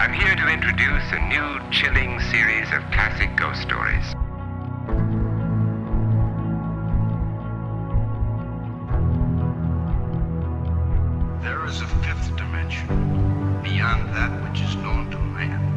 I'm here to introduce a new chilling series of classic ghost stories. There is a fifth dimension, beyond that which is known to man.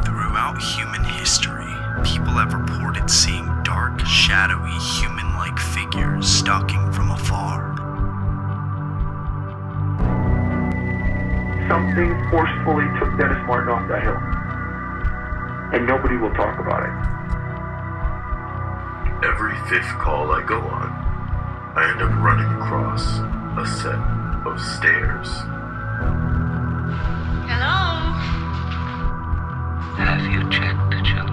Throughout human history, people have reported seeing dark, shadowy, human-like figures stalking from afar. Something forcefully took Dennis Martin off that hill, and nobody will talk about it. Every fifth call I go on, I end up running across a set of stairs. Hello? Have you checked the children?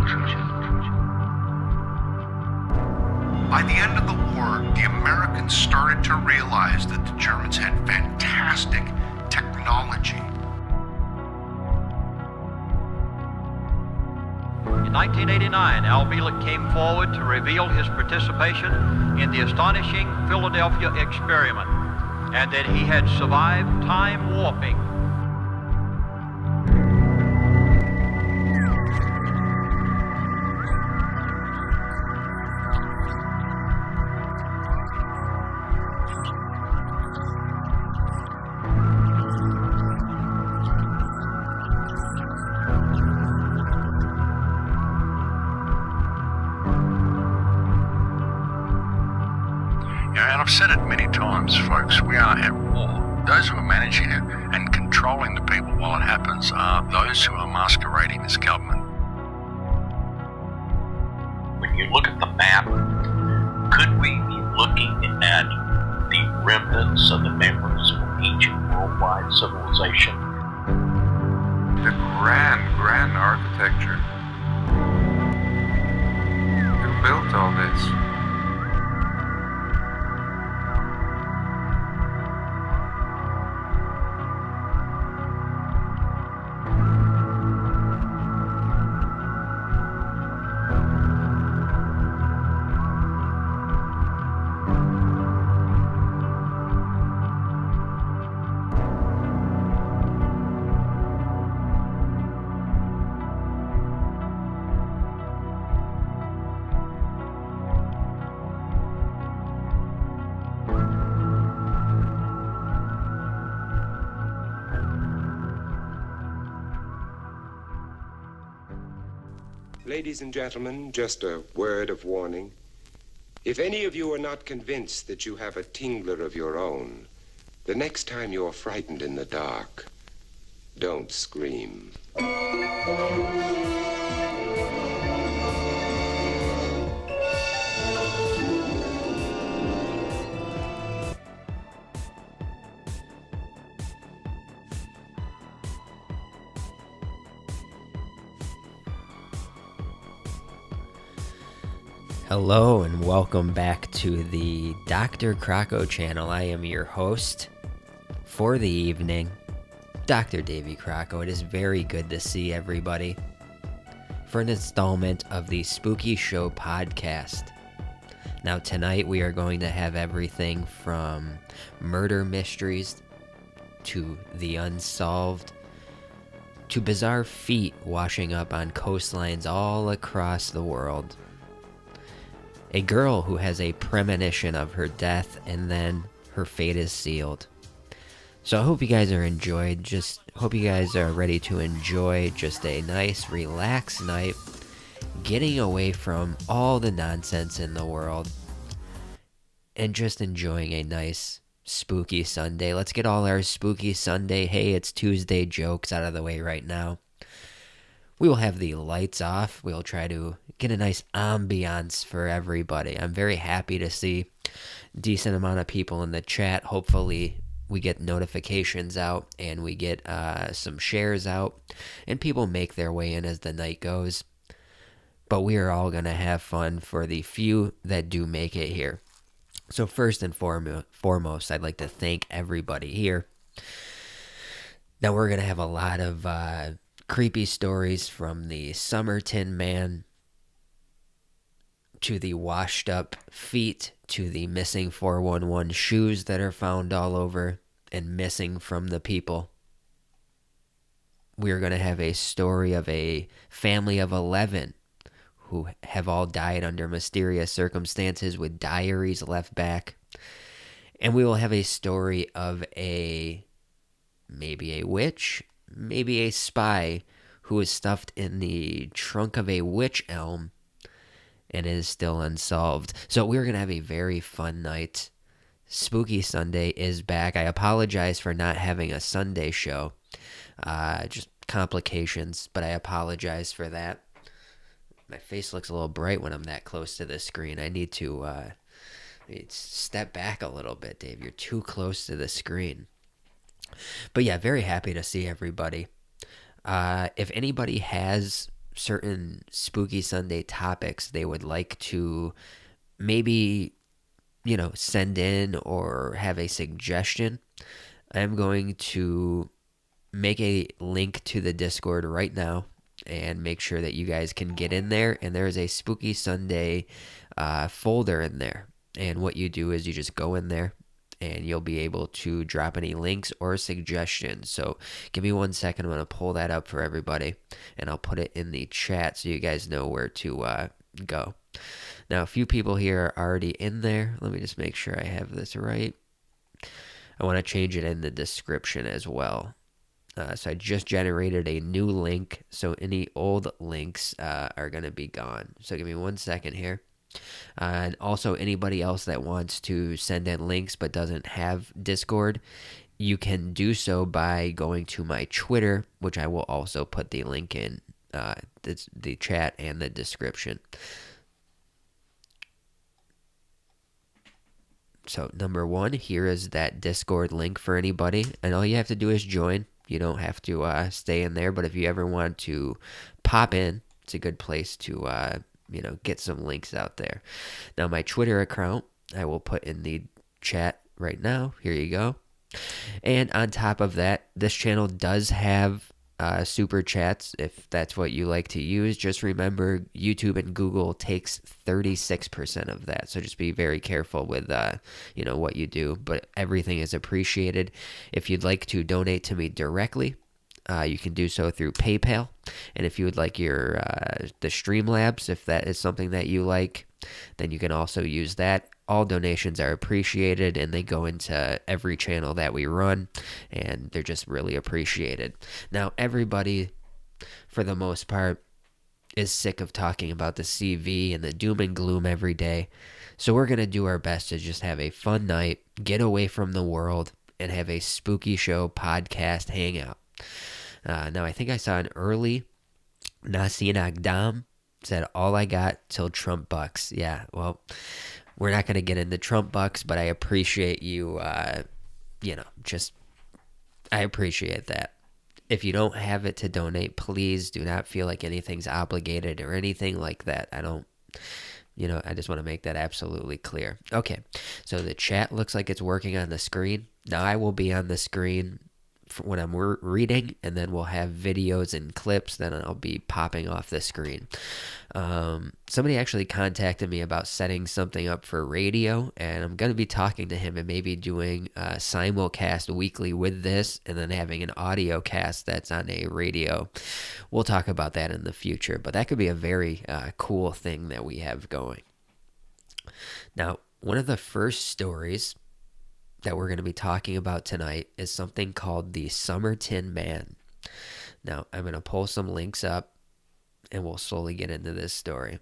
By the end of the war, the Americans started to realize that the Germans had fantastic technology. In 1989, Al Bielek came forward to reveal his participation in the astonishing Philadelphia experiment, and that he had survived time warping. And I've said it many times, folks, we are at war. Those who are managing it and controlling the people while it happens are those who are masquerading as government. When you look at the map, could we be looking at the remnants of the members of ancient worldwide civilization? The grand architecture. Who built all this? Ladies and gentlemen, just a word of warning. If any of you are not convinced that you have a tingler of your own, the next time you're frightened in the dark, don't scream. Hello and welcome back to the Dr. Crocko channel. I am your host for the evening, Dr. Davey Crocko. It is very good to see everybody for an installment of the Spooky Show podcast. Now tonight we are going to have everything from murder mysteries to the unsolved to bizarre feet washing up on coastlines all across the world. A girl who has a premonition of her death and then her fate is sealed. So I hope you guys are hope you guys are ready to enjoy just a nice relaxed night, getting away from all the nonsense in the world and just enjoying a nice spooky Sunday. Let's get all our spooky Sunday, hey, it's Tuesday jokes out of the way right now. We will have the lights off. We'll try to get a nice ambiance for everybody. I'm very happy to see a decent amount of people in the chat. Hopefully we get notifications out and we get some shares out and people make their way in as the night goes. But we are all going to have fun for the few that do make it here. So first and foremost, I'd like to thank everybody here. Now we're going to have a lot of creepy stories from the Summer Tin Man to the washed up feet to the missing 411 shoes that are found all over and missing from the people. We're going to have a story of a family of 11 who have all died under mysterious circumstances with diaries left back. And we will have a story of maybe a witch, maybe a spy who is stuffed in the trunk of a witch elm and is still unsolved. So we're going to have a very fun night. Spooky Sunday is back. I apologize for not having a Sunday show. Just complications, but I apologize for that. My face looks a little bright when I'm that close to the screen. I need to step back a little bit, Dave. You're too close to the screen. But yeah, very happy to see everybody. If anybody has certain Spooky Sunday topics they would like to maybe, send in or have a suggestion, I'm going to make a link to the Discord right now and make sure that you guys can get in there. And there is a Spooky Sunday folder in there. And what you do is you just go in there and you'll be able to drop any links or suggestions. So give me 1 second. I'm going to pull that up for everybody, and I'll put it in the chat so you guys know where to go. Now, a few people here are already in there. Let me just make sure I have this right. I want to change it in the description as well. So I just generated a new link, so any old links are going to be gone. So give me 1 second here. And also, anybody else that wants to send in links but doesn't have Discord, you can do so by going to my Twitter, which I will also put the link in the chat and the description. So number one, here is that Discord link for anybody, and all you have to do is join. You don't have to stay in there, but if you ever want to pop in, it's a good place to get some links out there. Now, my Twitter account, I will put in the chat right now. Here you go. And on top of that, this channel does have super chats if that's what you like to use. Just remember, YouTube and Google takes 36% of that. So just be very careful with what you do. But everything is appreciated. If you'd like to donate to me directly, you can do so through PayPal. And if you would like your the Streamlabs, if that is something that you like, then you can also use that. All donations are appreciated, and they go into every channel that we run, and they're just really appreciated. Now, everybody, for the most part, is sick of talking about the CV and the doom and gloom every day. So we're going to do our best to just have a fun night, get away from the world, and have a Spooky Show podcast hangout. Now, I think I saw an early Nasir Agdam said, all I got till Trump bucks. Yeah, well, we're not going to get into Trump bucks, but I appreciate you, I appreciate that. If you don't have it to donate, please do not feel like anything's obligated or anything like that. I just want to make that absolutely clear. Okay, so the chat looks like it's working on the screen. Now I will be on the screen when I'm reading, and then we'll have videos and clips that I'll be popping off the screen. Somebody actually contacted me about setting something up for radio, and I'm going to be talking to him and maybe doing a simulcast weekly with this, and then having an audio cast that's on a radio. We'll talk about that in the future, but that could be a very cool thing that we have going. Now, one of the first stories that we're going to be talking about tonight is something called the Summer Tin Man. Now, I'm going to pull some links up, and we'll slowly get into this story.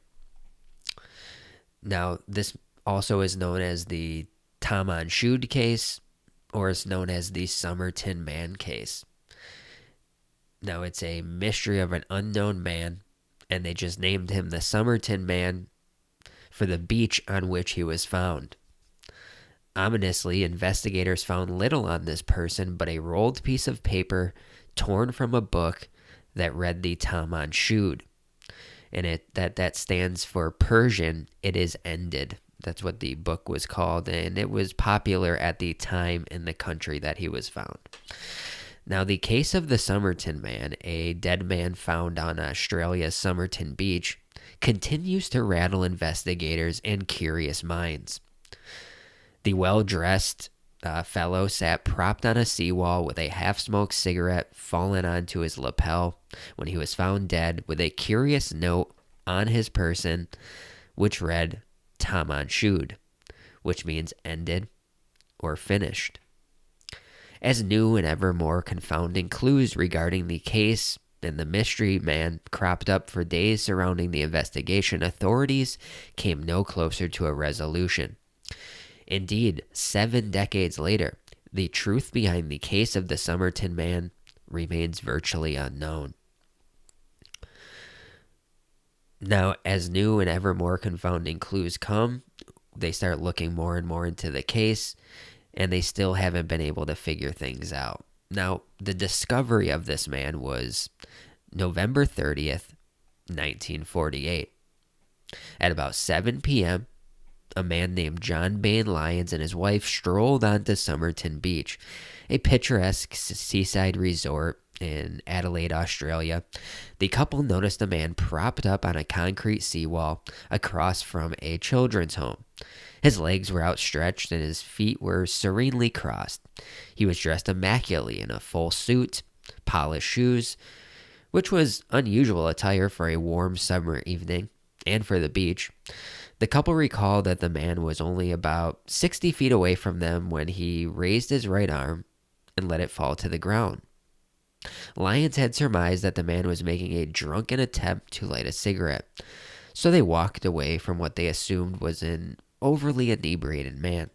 Now, this also is known as the Taman Shud case, or it's known as the Summer Tin Man case. Now, it's a mystery of an unknown man, and they just named him the Summer Tin Man for the beach on which he was found. Ominously, investigators found little on this person but a rolled piece of paper torn from a book that read the Taman Shud. And that stands for Persian, it is ended. That's what the book was called, and it was popular at the time in the country that he was found. Now, the case of the Somerton man, a dead man found on Australia's Somerton beach, continues to rattle investigators and curious minds. The well-dressed fellow sat propped on a seawall with a half-smoked cigarette fallen onto his lapel when he was found dead, with a curious note on his person which read, "Tom on shoed," which means ended or finished. As new and ever more confounding clues regarding the case and the mystery man cropped up for days surrounding the investigation, authorities came no closer to a resolution. Indeed, 7 decades later, the truth behind the case of the Somerton man remains virtually unknown. Now, as new and ever more confounding clues come, they start looking more and more into the case, and they still haven't been able to figure things out. Now, the discovery of this man was November 30th, 1948. At about 7 p.m., a man named John Bain Lyons and his wife strolled onto Somerton Beach, a picturesque seaside resort in Adelaide, Australia. The couple noticed a man propped up on a concrete seawall across from a children's home. His legs were outstretched and his feet were serenely crossed. He was dressed immaculately in a full suit, polished shoes, which was unusual attire for a warm summer evening and for the beach. The couple recalled that the man was only about 60 feet away from them when he raised his right arm and let it fall to the ground. Lyons had surmised that the man was making a drunken attempt to light a cigarette, so they walked away from what they assumed was an overly inebriated man.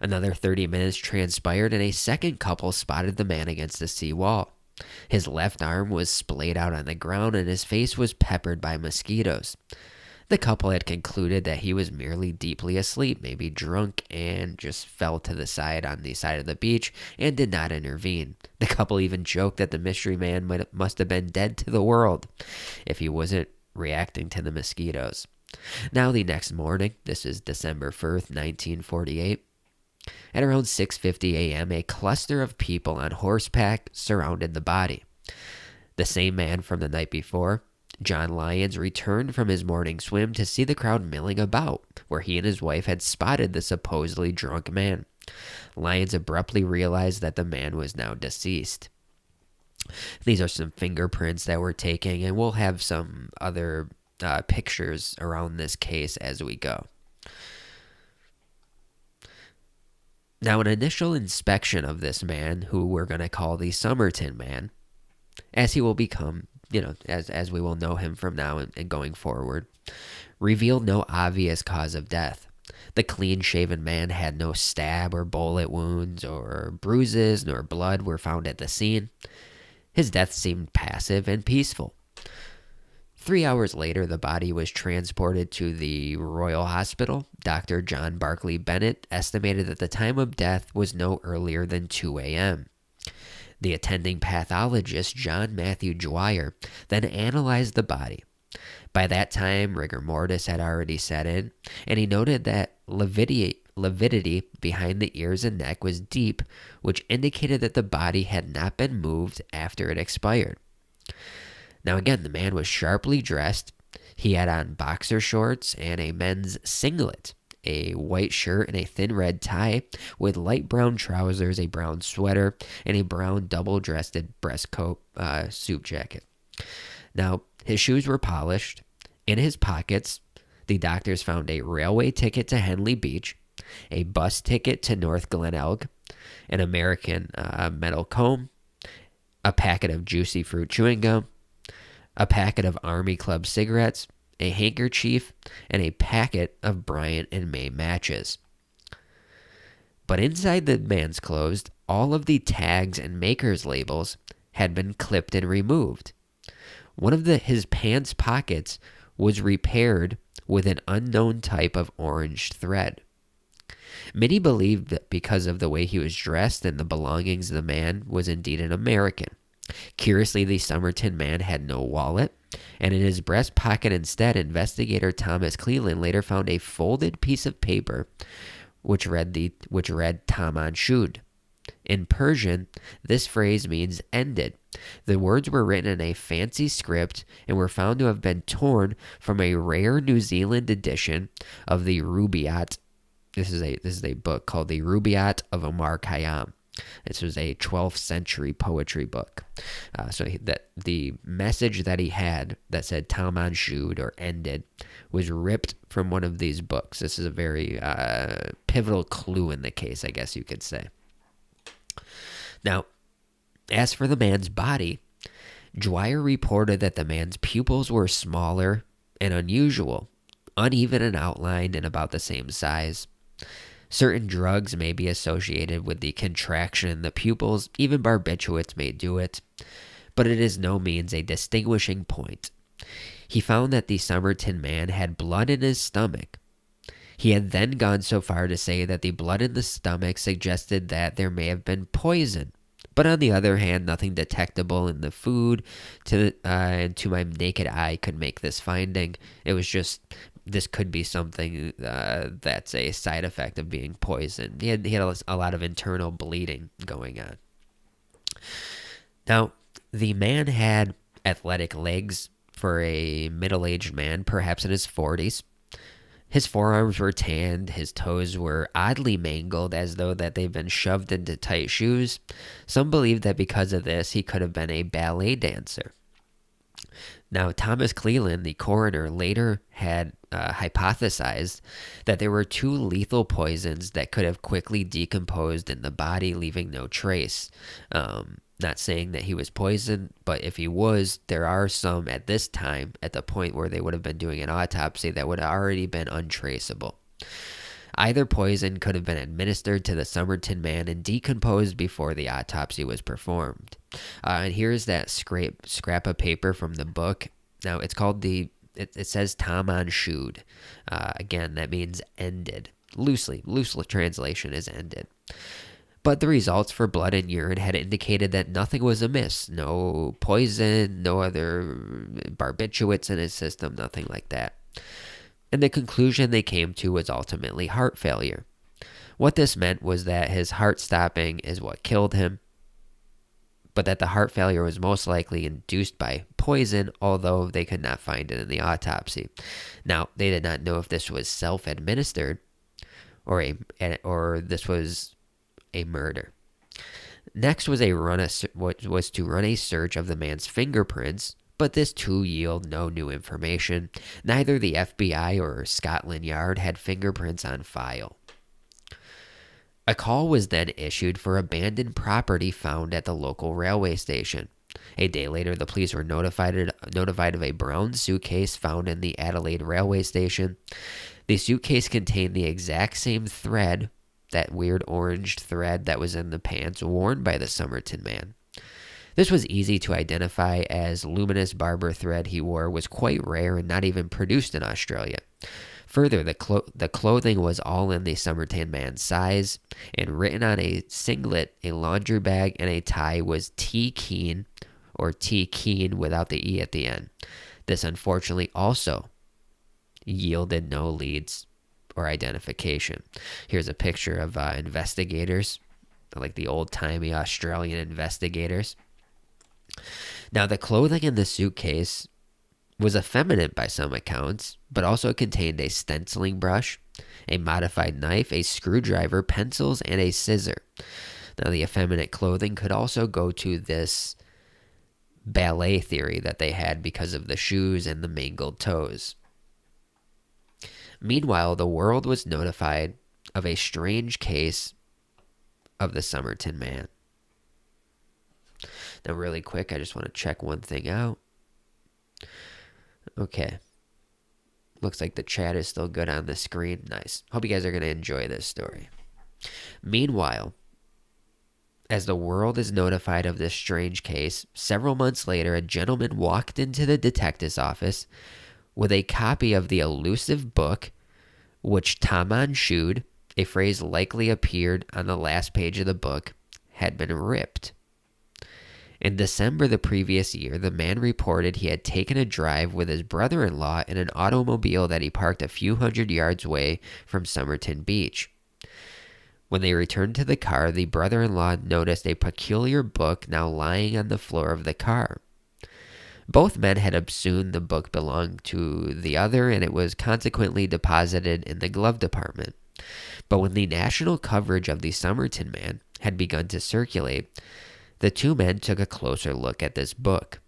Another 30 minutes transpired and a second couple spotted the man against the sea wall. His left arm was splayed out on the ground and his face was peppered by mosquitoes. The couple had concluded that he was merely deeply asleep, maybe drunk, and just fell to the side on the side of the beach and did not intervene. The couple even joked that the mystery man must have been dead to the world if he wasn't reacting to the mosquitoes. Now, the next morning, this is December 1st, 1948, at around 6:50 a.m., a cluster of people on horseback surrounded the body. The same man from the night before, John Lyons, returned from his morning swim to see the crowd milling about, where he and his wife had spotted the supposedly drunk man. Lyons abruptly realized that the man was now deceased. These are some fingerprints that we're taking, and we'll have some other pictures around this case as we go. Now, an initial inspection of this man, who we're going to call the Somerton man, as he will become, as we will know him from now and going forward, revealed no obvious cause of death. The clean-shaven man had no stab or bullet wounds or bruises, nor blood were found at the scene. His death seemed passive and peaceful. 3 hours later, the body was transported to the Royal Hospital. Dr. John Barclay Bennett estimated that the time of death was no earlier than 2 a.m. The attending pathologist, John Matthew Dwyer, then analyzed the body. By that time, rigor mortis had already set in, and he noted that lividity behind the ears and neck was deep, which indicated that the body had not been moved after it expired. Now again, the man was sharply dressed. He had on boxer shorts and a men's singlet, a white shirt and a thin red tie with light brown trousers, a brown sweater, and a brown double-breasted breastcoat suit jacket. Now, his shoes were polished. In his pockets, the doctors found a railway ticket to Henley Beach, a bus ticket to North Glenelg, an American metal comb, a packet of juicy fruit chewing gum, a packet of Army Club cigarettes, a handkerchief, and a packet of Bryant and May matches. But inside the man's clothes, all of the tags and maker's labels had been clipped and removed. One of his pants pockets was repaired with an unknown type of orange thread. Many believed that because of the way he was dressed and the belongings of the man was indeed an American. Curiously, the Somerton man had no wallet, and in his breast pocket instead, investigator Thomas Cleland later found a folded piece of paper which read Tom on shoed. In Persian, this phrase means ended. The words were written in a fancy script and were found to have been torn from a rare New Zealand edition of the Rubaiyat. This is a book called the Rubaiyat of Omar Khayyam. This was a 12th century poetry book. That the message that he had that said Taman Shud, or ended, was ripped from one of these books. This is a very pivotal clue in the case, I guess you could say. Now, as for the man's body, Dwyer reported that the man's pupils were smaller and unusual, uneven in outline and about the same size. Certain drugs may be associated with the contraction in the pupils, even barbiturates may do it, but it is no means a distinguishing point. He found that the Somerton man had blood in his stomach. He had then gone so far to say that the blood in the stomach suggested that there may have been poison, but on the other hand, nothing detectable in the food to my naked eye could make this finding. It was just, this could be something that's a side effect of being poisoned. He had a lot of internal bleeding going on. Now, the man had athletic legs for a middle-aged man, perhaps in his 40s. His forearms were tanned, his toes were oddly mangled as though that they've been shoved into tight shoes. Some believe that because of this, he could have been a ballet dancer. Now, Thomas Cleland, the coroner, later had hypothesized that there were 2 lethal poisons that could have quickly decomposed in the body, leaving no trace. Not saying that he was poisoned, but if he was, there are some at this time, at the point where they would have been doing an autopsy, that would have already been untraceable. Either poison could have been administered to the Somerton man and decomposed before the autopsy was performed. And here's that scrap of paper from the book. Now, it's called it says Taman Shud. Again, that means ended. Loose translation is ended. But the results for blood and urine had indicated that nothing was amiss. No poison, no other barbiturates in his system, nothing like that. And the conclusion they came to was ultimately heart failure. What this meant was that his heart stopping is what killed him, but that the heart failure was most likely induced by poison, although they could not find it in the autopsy. Now, they did not know if this was self-administered or this was a murder. Next was to run a search of the man's fingerprints, but this too yielded no new information. Neither the FBI or Scotland Yard had fingerprints on file. A call was then issued for abandoned property found at the local railway station. A day later, the police were notified of a brown suitcase found in the Adelaide railway station. The suitcase contained the exact same thread, that weird orange thread that was in the pants worn by the Somerton man. This was easy to identify, as luminous barber thread he wore was quite rare and not even produced in Australia. Further, the clothing was all in the Somerton man's size, and written on a singlet, a laundry bag, and a tie was T. Keen, or T. Keen without the E at the end. This unfortunately also yielded no leads or identification. Here's a picture of investigators, like the old-timey Australian investigators. Now, the clothing in the suitcase was effeminate by some accounts, but also contained a stenciling brush, a modified knife, a screwdriver, pencils, and a scissor. Now, the effeminate clothing could also go to this ballet theory that they had because of the shoes and the mangled toes. Meanwhile, the world was notified of a strange case of the Somerton man. Now, really quick, I just want to check one thing out. Okay. Looks like the chat is still good on the screen. Nice. Hope you guys are going to enjoy this story. Meanwhile, as the world is notified of this strange case, several months later, a gentleman walked into the detective's office with a copy of the elusive book, which Taman Shud, a phrase likely appeared on the last page of the book, had been ripped. In December the previous year, the man reported he had taken a drive with his brother-in-law in an automobile that he parked a few hundred yards away from Somerton Beach. When they returned to the car, the brother-in-law noticed a peculiar book now lying on the floor of the car. Both men had assumed the book belonged to the other, and it was consequently deposited in the glove department. But when the national coverage of the Somerton man had begun to circulate, the two men took a closer look at this book.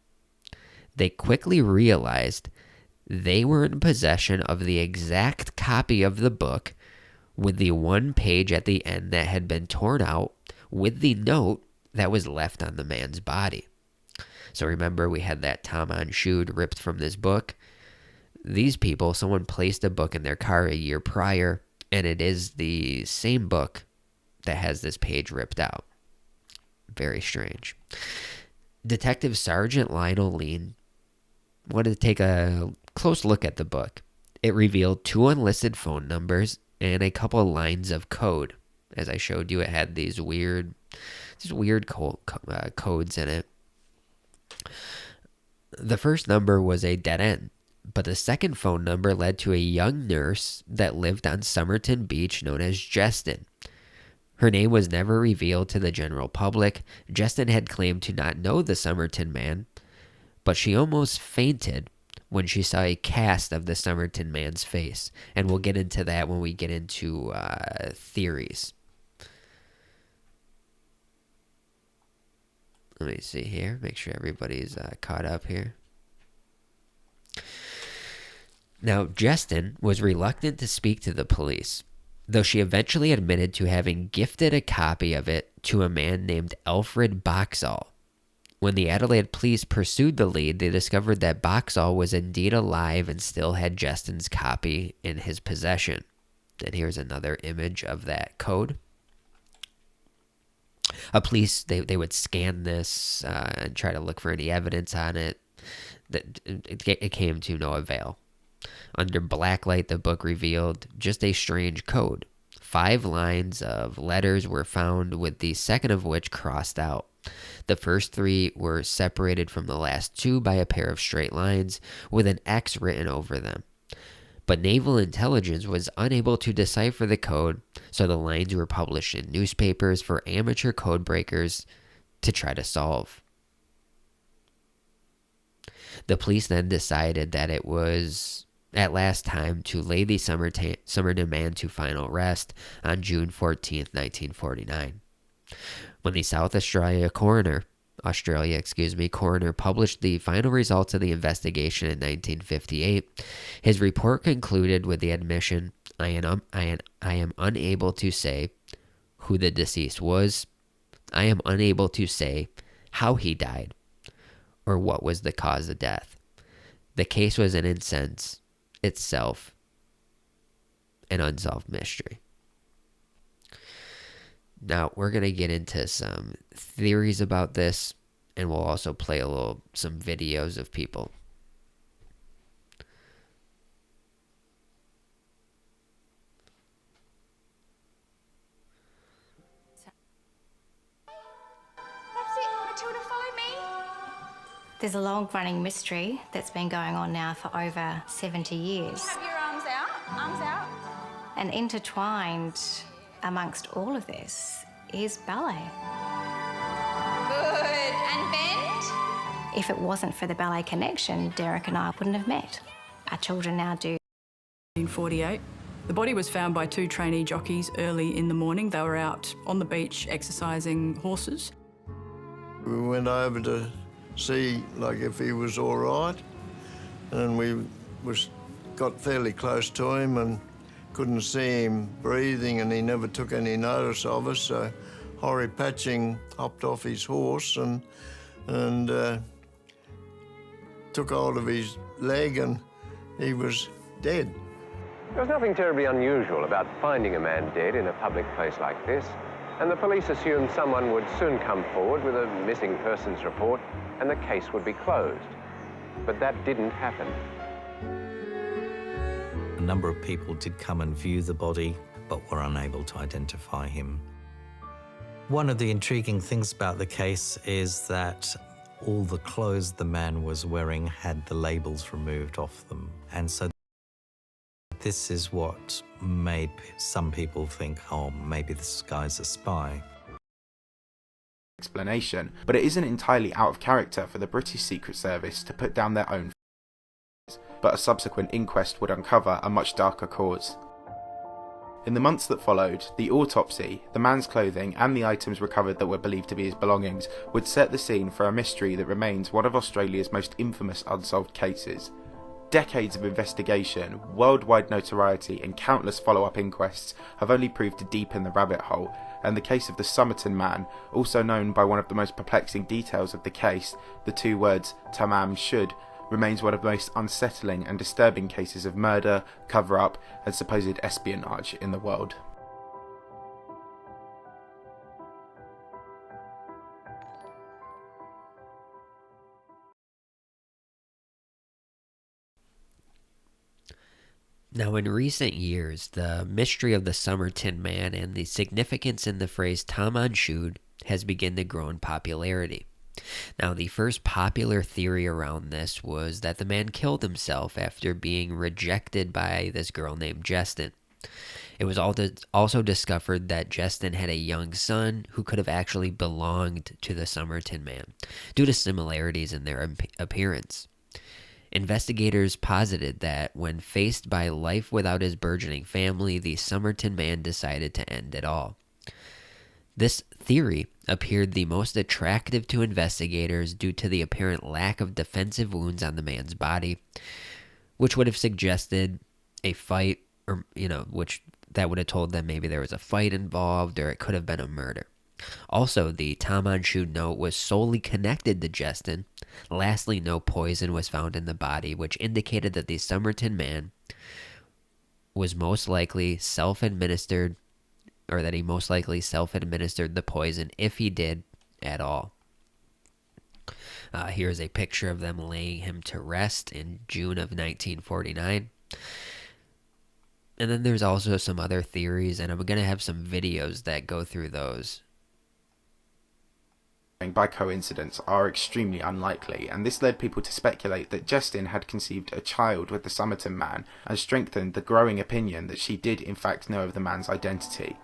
They quickly realized they were in possession of the exact copy of the book with the one page at the end that had been torn out with the note that was left on the man's body. So remember, we had that Tom on Shoed ripped from this book. These people, someone placed a book in their car a year prior, and it is the same book that has this page ripped out. Very strange. Detective Sergeant Lionel Lean wanted to take a close look at the book. It revealed 2 unlisted phone numbers and a couple of lines of code. As I showed you, it had these weird codes in it. The first number was a dead end, but the second phone number led to a young nurse that lived on Somerton Beach known as Jestin. Her name was never revealed to the general public. Jestin had claimed to not know the Somerton man, but she almost fainted when she saw a cast of the Somerton man's face. And we'll get into that when we get into theories. Let me see here. Make sure everybody's caught up here. Now, Jestin was reluctant to speak to the police, though she eventually admitted to having gifted a copy of it to a man named Alfred Boxall. When the Adelaide police pursued the lead, they discovered that Boxall was indeed alive and still had Jestin's copy in his possession. And here's another image of that code. Police, they would scan this and try to look for any evidence on it. It came to no avail. Under blacklight, the book revealed just a strange code. 5 lines of letters were found, with the second of which crossed out. The first 3 were separated from the last 2 by a pair of straight lines with an X written over them. But naval intelligence was unable to decipher the code, so the lines were published in newspapers for amateur code breakers to try to solve. The police then decided that it was at last time to lay the Somerton man to final rest on June 14th, 1949. When the South Australia coroner published the final results of the investigation in 1958, his report concluded with the admission, I am unable to say who the deceased was. I am unable to say how he died or what was the cause of death. The case was in sense itself an unsolved mystery. Now, we're going to get into some theories about this, and we'll also play some videos of people. Matilda, follow me. There's a long-running mystery that's been going on now for over 70 years. Have your arms out, arms out. And intertwined amongst all of this is ballet. Good. And bend. If it wasn't for the ballet connection, Derek and I wouldn't have met. Our children now do. In 1948, the body was found by 2 trainee jockeys early in the morning. They were out on the beach exercising horses. We went over to see if he was all right, and we got fairly close to him and couldn't see him breathing, and he never took any notice of us, so Horry Patching hopped off his horse and took hold of his leg, and he was dead. There was nothing terribly unusual about finding a man dead in a public place like this, and the police assumed someone would soon come forward with a missing persons report and the case would be closed. But that didn't happen. A number of people did come and view the body, but were unable to identify him. One of the intriguing things about the case is that all the clothes the man was wearing had the labels removed off them, and so This is what made some people think, oh, maybe this guy's a spy. Explanation, but it isn't entirely out of character for the British Secret Service to put down their own but a subsequent inquest would uncover a much darker cause. In the months that followed, the autopsy, the man's clothing and the items recovered that were believed to be his belongings would set the scene for a mystery that remains one of Australia's most infamous unsolved cases. Decades of investigation, worldwide notoriety and countless follow-up inquests have only proved to deepen the rabbit hole, and the case of the Somerton man, also known by one of the most perplexing details of the case, the two words Tamam Shud, remains one of the most unsettling and disturbing cases of murder, cover-up and supposed espionage in the world. Now, in recent years, the mystery of the Somerton man and the significance in the phrase Taman Shud has begun to grow in popularity. Now, the first popular theory around this was that the man killed himself after being rejected by this girl named Justin. It was also discovered that Justin had a young son who could have actually belonged to the Somerton man, due to similarities in their appearance. Investigators posited that when faced by life without his burgeoning family, the Somerton man decided to end it all. This theory appeared the most attractive to investigators due to the apparent lack of defensive wounds on the man's body, which would have suggested a fight, or, which that would have told them maybe there was a fight involved, or it could have been a murder. Also, the Taman Shud note was solely connected to Justin. Lastly, no poison was found in the body, which indicated that the Somerton man was most likely self-administered, or that he most likely self-administered the poison, if he did at all. Here's a picture of them laying him to rest in June of 1949. And then there's also some other theories, and I'm going to have some videos that go through those. By coincidence are extremely unlikely, and this led people to speculate that Justin had conceived a child with the Somerton man and strengthened the growing opinion that she did in fact know of the man's identity.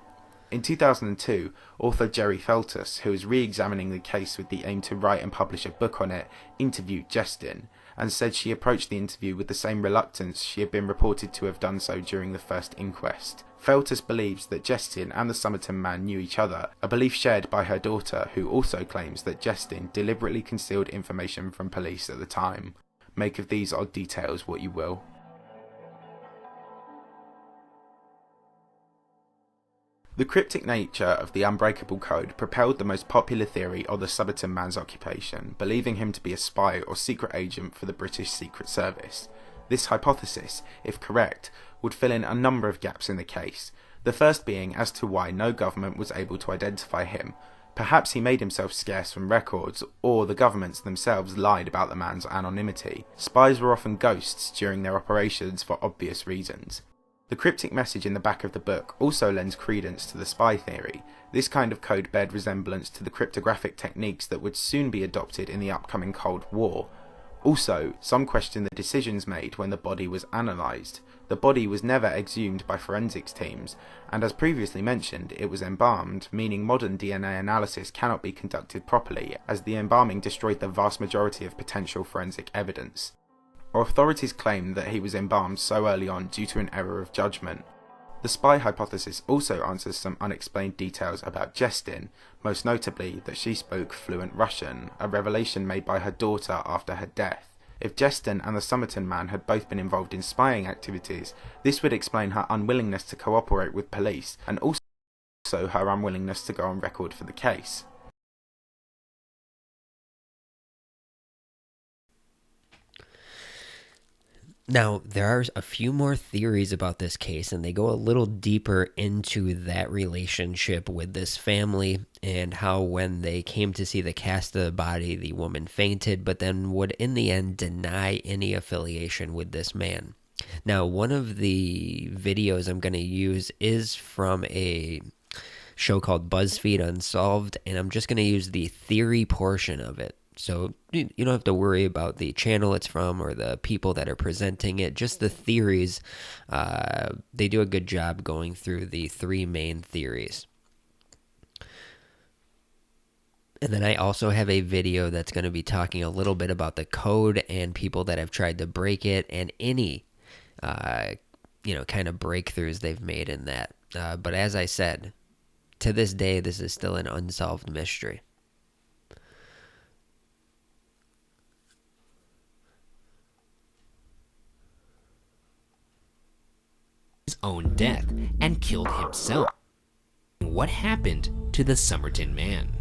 In 2002, author Jerry Feltus, who was re-examining the case with the aim to write and publish a book on it, interviewed Justin, and said she approached the interview with the same reluctance she had been reported to have done so during the first inquest. Feltus believes that Justin and the Somerton man knew each other, a belief shared by her daughter, who also claims that Justin deliberately concealed information from police at the time. Make of these odd details what you will. The cryptic nature of the Unbreakable Code propelled the most popular theory of the Somerton man's occupation, believing him to be a spy or secret agent for the British Secret Service. This hypothesis, if correct, would fill in a number of gaps in the case, the first being as to why no government was able to identify him. Perhaps he made himself scarce from records, or the governments themselves lied about the man's anonymity. Spies were often ghosts during their operations for obvious reasons. The cryptic message in the back of the book also lends credence to the spy theory. This kind of code bared resemblance to the cryptographic techniques that would soon be adopted in the upcoming Cold War. Also, some question the decisions made when the body was analysed. The body was never exhumed by forensics teams, and as previously mentioned, it was embalmed, meaning modern DNA analysis cannot be conducted properly, as the embalming destroyed the vast majority of potential forensic evidence. Authorities claim that he was embalmed so early on due to an error of judgment. The spy hypothesis also answers some unexplained details about Justin, most notably that she spoke fluent Russian, a revelation made by her daughter after her death. If Justin and the Somerton man had both been involved in spying activities, this would explain her unwillingness to cooperate with police, and also her unwillingness to go on record for the case. Now, there are a few more theories about this case, and they go a little deeper into that relationship with this family and how when they came to see the cast of the body, the woman fainted, but then would in the end deny any affiliation with this man. Now, one of the videos I'm going to use is from a show called BuzzFeed Unsolved, and I'm just going to use the theory portion of it. So you don't have to worry about the channel it's from or the people that are presenting it, just the theories. They do a good job going through the 3 main theories. And then I also have a video that's going to be talking a little bit about the code and people that have tried to break it and any, kind of breakthroughs they've made in that. But as I said, to this day, this is still an unsolved mystery. His own death and killed himself. What happened to the Somerton Man?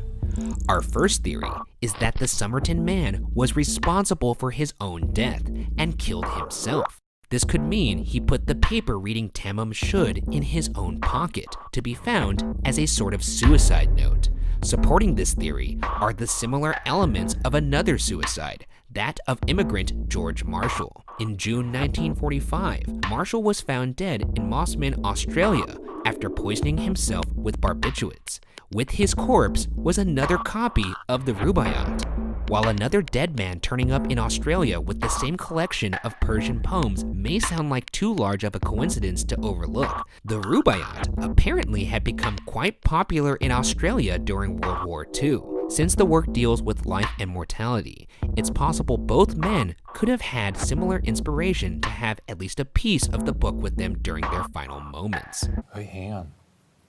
Our first theory is that the Somerton Man was responsible for his own death and killed himself. This could mean he put the paper reading Tamam Shud in his own pocket to be found as a sort of suicide note. Supporting this theory are the similar elements of another suicide, that of immigrant George Marshall. In June 1945, Marshall was found dead in Mosman, Australia, after poisoning himself with barbiturates. With his corpse was another copy of the Rubaiyat. While another dead man turning up in Australia with the same collection of Persian poems may sound like too large of a coincidence to overlook, the Rubaiyat apparently had become quite popular in Australia during World War II. Since the work deals with life and mortality, it's possible both men could have had similar inspiration to have at least a piece of the book with them during their final moments. Hey, hang on.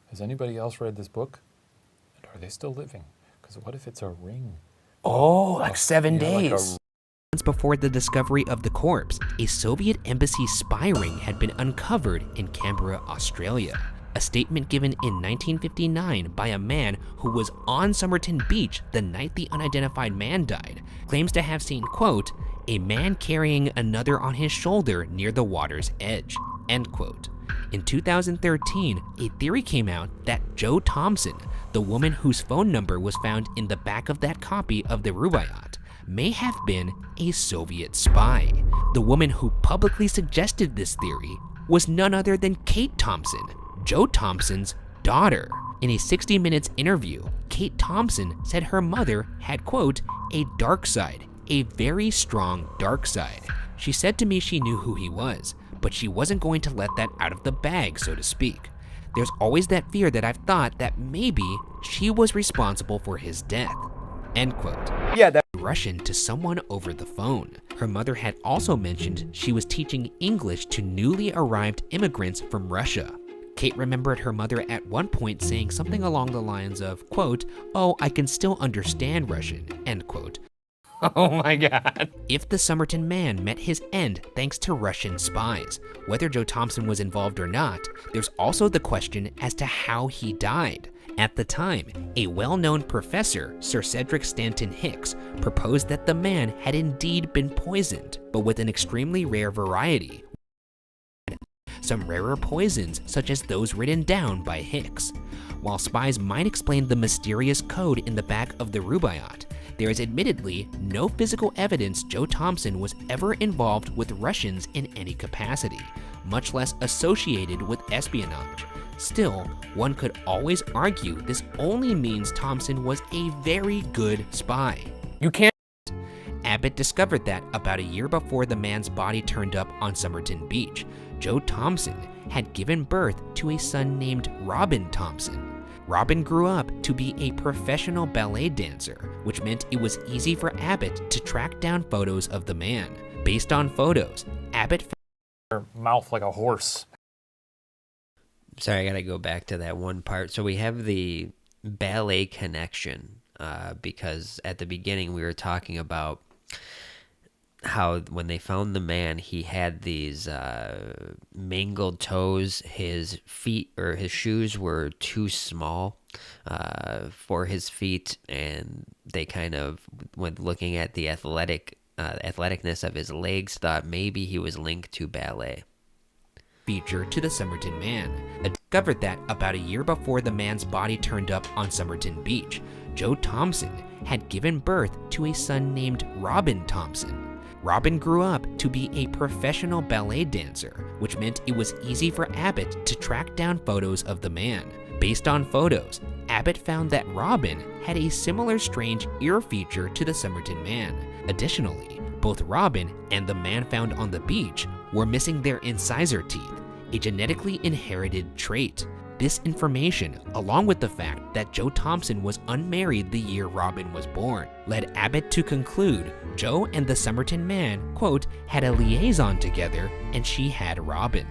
Has anybody else read this book? And are they still living? Because what if it's a ring? Oh, like 7 days. Like Months before the discovery of the corpse, a Soviet embassy spy ring had been uncovered in Canberra, Australia. A statement given in 1959 by a man who was on Somerton Beach the night the unidentified man died claims to have seen, quote, a man carrying another on his shoulder near the water's edge, end quote. In 2013, a theory came out that Jo Thompson, the woman whose phone number was found in the back of that copy of the Rubaiyat, may have been a Soviet spy. The woman who publicly suggested this theory was none other than Kate Thompson, Jo Thompson's daughter. In a 60 Minutes interview, Kate Thompson said her mother had, quote, a dark side, a very strong dark side. She said to me she knew who he was, but she wasn't going to let that out of the bag, so to speak. There's always that fear that I've thought that maybe she was responsible for his death, end quote. Yeah, that Russian to someone over the phone. Her mother had also mentioned she was teaching English to newly arrived immigrants from Russia. Kate remembered her mother at one point saying something along the lines of, quote, oh, I can still understand Russian, end quote. Oh my God. If the Somerton Man met his end thanks to Russian spies, whether Jo Thompson was involved or not, there's also the question as to how he died. At the time, a well-known professor, Sir Cedric Stanton Hicks, proposed that the man had indeed been poisoned, but with an extremely rare variety. Some rarer poisons, such as those written down by Hicks. While spies might explain the mysterious code in the back of the Rubaiyat, there is admittedly no physical evidence Jo Thompson was ever involved with Russians in any capacity, much less associated with espionage. Still, one could always argue this only means Thompson was a very good spy. You can't. Abbott discovered that about a year before the man's body turned up on Somerton Beach, Jo Thompson had given birth to a son named Robin Thompson. Robin grew up to be a professional ballet dancer, which meant it was easy for Abbott to track down photos of the man. Based on photos, Abbott her mouth like a horse. Sorry, I gotta go back to that one part. So we have the ballet connection, because at the beginning we were talking about how when they found the man, he had these mangled toes. His feet or his shoes were too small for his feet, and they kind of, when looking at the athleticness of his legs, thought maybe he was linked to ballet. Feature to the Somerton Man. Discovered that about a year before the man's body turned up on Somerton Beach, Jo Thompson had given birth to a son named Robin Thompson. Robin grew up to be a professional ballet dancer, which meant it was easy for Abbott to track down photos of the man. Based on photos, Abbott found that Robin had a similar strange ear feature to the Somerton man. Additionally, both Robin and the man found on the beach were missing their incisor teeth, a genetically inherited trait. This information, along with the fact that Joe Thompson was unmarried the year Robin was born, led Abbott to conclude Joe and the Somerton man, quote, had a liaison together and she had Robin.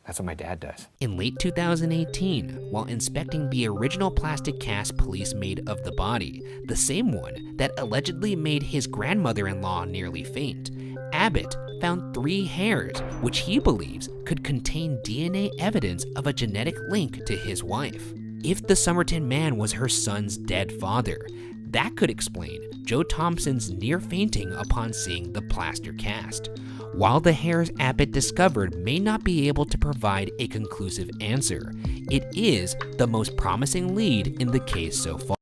That's what my dad does. In late 2018, while inspecting the original plastic cast police made of the body, the same one that allegedly made his grandmother-in-law nearly faint, Abbott found 3 hairs, which he believes could contain DNA evidence of a genetic link to his wife. If the Somerton man was her son's dead father, that could explain Joe Thompson's near fainting upon seeing the plaster cast. While the hairs Abbott discovered may not be able to provide a conclusive answer, it is the most promising lead in the case so far.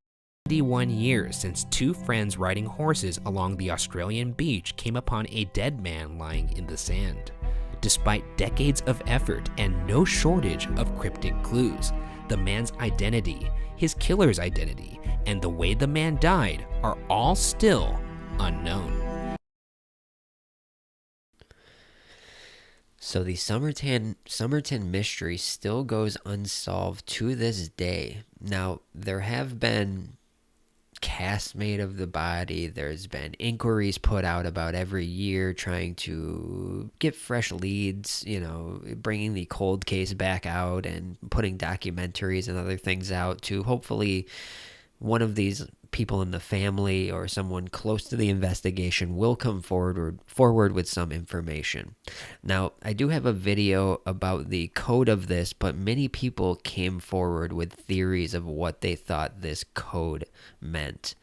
71 years since 2 friends riding horses along the Australian beach came upon a dead man lying in the sand. Despite decades of effort and no shortage of cryptic clues, the man's identity, his killer's identity, and the way the man died are all still unknown. So the Somerton mystery still goes unsolved to this day. Now, there have been casts made of the body. There's been inquiries put out about every year trying to get fresh leads, you know, bringing the cold case back out and putting documentaries and other things out to hopefully one of these people in the family or someone close to the investigation will come forward with some information. Now, I do have a video about the code of this, but many people came forward with theories of what they thought this code meant.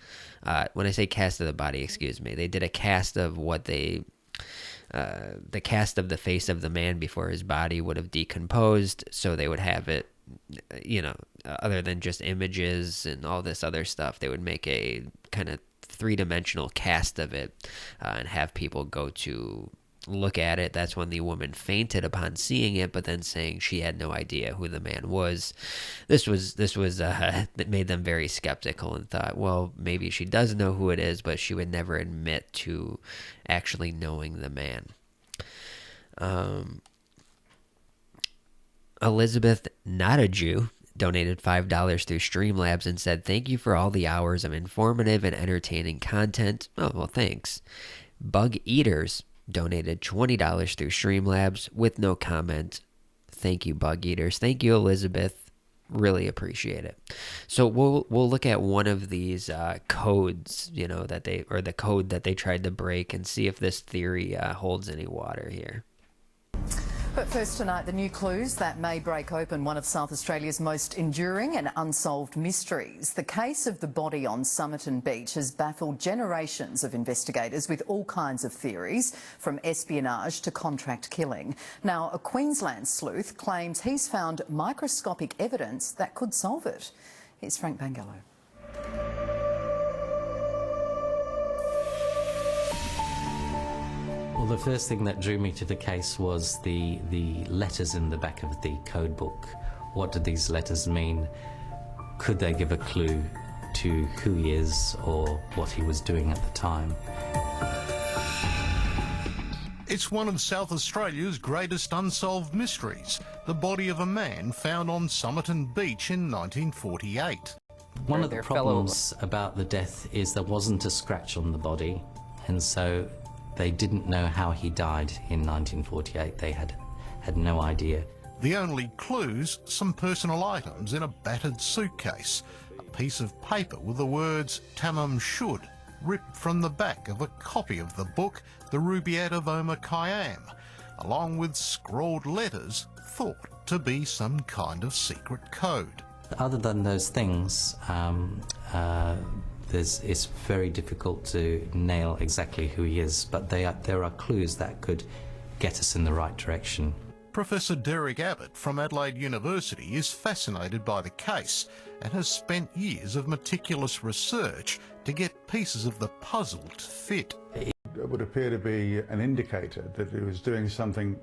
When I say cast of the body, excuse me, they did a cast of what the cast of the face of the man before his body would have decomposed, so they would have it, you know, other than just images and all this other stuff, they would make a kind of 3-dimensional cast of it and have people go to look at it. That's when the woman fainted upon seeing it, but then saying she had no idea who the man was. This was that made them very skeptical and thought, well, maybe she does know who it is, but she would never admit to actually knowing the man. Elizabeth, not a Jew, donated $5 through Streamlabs and said, thank you for all the hours of informative and entertaining content. Oh, well, thanks. Bug Eaters donated $20 through Streamlabs with no comment. Thank you, Bug Eaters. Thank you, Elizabeth. Really appreciate it. So we'll look at one of these codes, you know, the code that they tried to break and see if this theory holds any water here. But first tonight, the new clues that may break open one of South Australia's most enduring and unsolved mysteries. The case of the body on Somerton Beach has baffled generations of investigators with all kinds of theories, from espionage to contract killing. Now, a Queensland sleuth claims he's found microscopic evidence that could solve it. Here's Frank Bangallo. Well, the first thing that drew me to the case was the letters in the back of the code book. What did these letters mean? Could they give a clue to who he is or what he was doing at the time? It's one of South Australia's greatest unsolved mysteries, the body of a man found on Somerton Beach in 1948. One of the problems about the death is there wasn't a scratch on the body, and so they didn't know how he died in 1948. They had no idea. The only clues, some personal items in a battered suitcase, a piece of paper with the words Tamam Shud ripped from the back of a copy of the book The Rubaiyat of Omar Khayyam, along with scrawled letters thought to be some kind of secret code. Other than those things, it's very difficult to nail exactly who he is, but there are clues that could get us in the right direction. Professor Derek Abbott from Adelaide University is fascinated by the case and has spent years of meticulous research to get pieces of the puzzle to fit. It would appear to be an indicator that he was doing something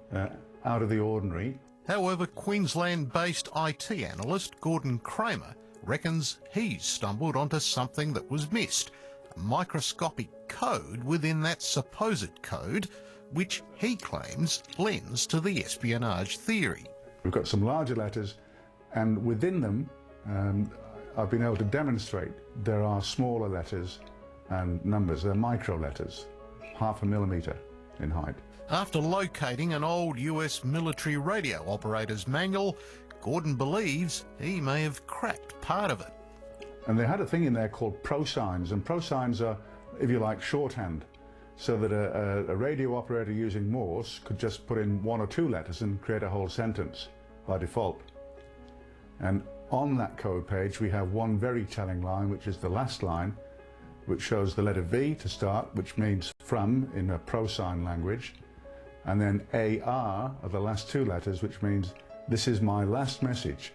out of the ordinary. However, Queensland-based IT analyst Gordon Kramer reckons he's stumbled onto something that was missed, a microscopic code within that supposed code, which he claims lends to the espionage theory. We've got some larger letters, and within them, I've been able to demonstrate there are smaller letters and numbers. They're micro letters, 0.5 millimetre in height. After locating an old US military radio operator's manual, Gordon believes he may have cracked part of it. And they had a thing in there called prosigns, and prosigns are, if you like, shorthand, so that a radio operator using Morse could just put in 1 or 2 letters and create a whole sentence by default. And on that code page we have one very telling line, which is the last line, which shows the letter V to start, which means from in a prosign language, and then AR are the last 2 letters, which means this is my last message.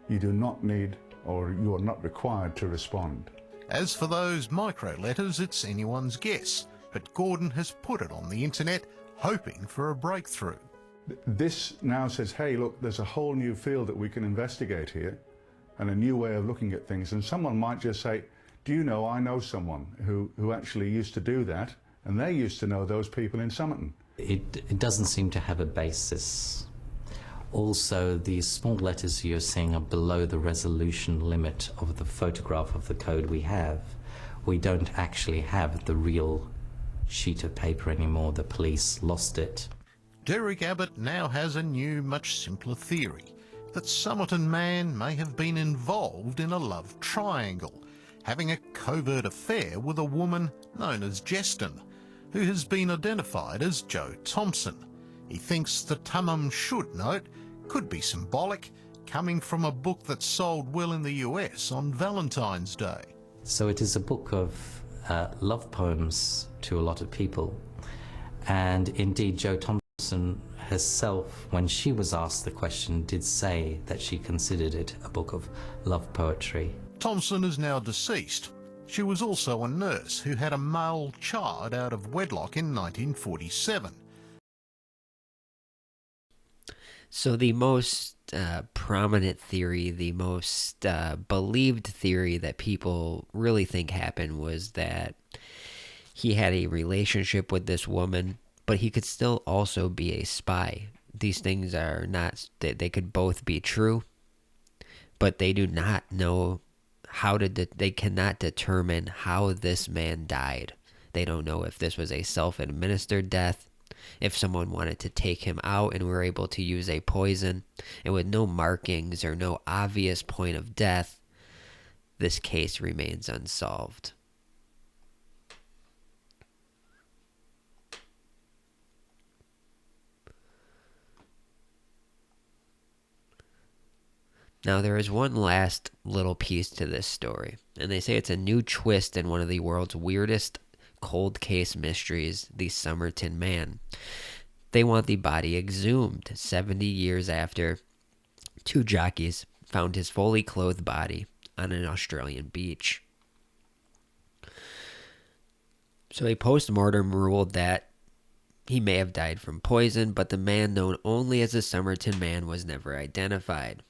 You do not need, or you are not required to respond. As for those micro letters, it's anyone's guess, but Gordon has put it on the internet hoping for a breakthrough. This now says, hey, look, there's a whole new field that we can investigate here and a new way of looking at things. And someone might just say, do you know, I know someone who actually used to do that, and they used to know those people in Somerton. It doesn't seem to have a basis. Also, the small letters you're seeing are below the resolution limit of the photograph of the code we have. We don't actually have the real sheet of paper anymore. The police lost it. Derek Abbott now has a new, much simpler theory, that Somerton man may have been involved in a love triangle, having a covert affair with a woman known as Jeston, who has been identified as Jo Thompson. He thinks the Tamam Shud note could be symbolic, coming from a book that sold well in the US on Valentine's Day. So it is a book of love poems to a lot of people. And indeed, Jo Thompson herself, when she was asked the question, did say that she considered it a book of love poetry. Thompson is now deceased. She was also a nurse who had a male child out of wedlock in 1947. So the most prominent theory, the most believed theory that people really think happened was that he had a relationship with this woman, but he could still also be a spy. These things are not, they could both be true, but they do not know how to, they cannot determine how this man died. They don't know if this was a self-administered death, if someone wanted to take him out and were able to use a poison, and with no markings or no obvious point of death, this case remains unsolved. Now, there is one last little piece to this story, and they say it's a new twist in one of the world's weirdest cold case mysteries, the Somerton Man. They want the body exhumed 70 years after 2 jockeys found his fully clothed body on an Australian beach. So a post-mortem ruled that he may have died from poison, but the man known only as the Somerton Man was never identified.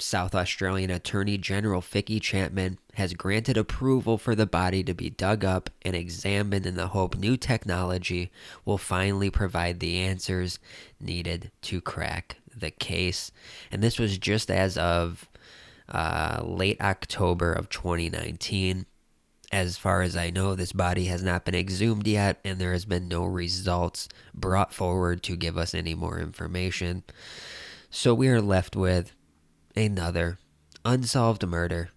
South Australian Attorney General Vicky Chapman has granted approval for the body to be dug up and examined in the hope new technology will finally provide the answers needed to crack the case. And this was just as of late October of 2019. As far as I know, this body has not been exhumed yet, and there has been no results brought forward to give us any more information. So we are left with another unsolved murder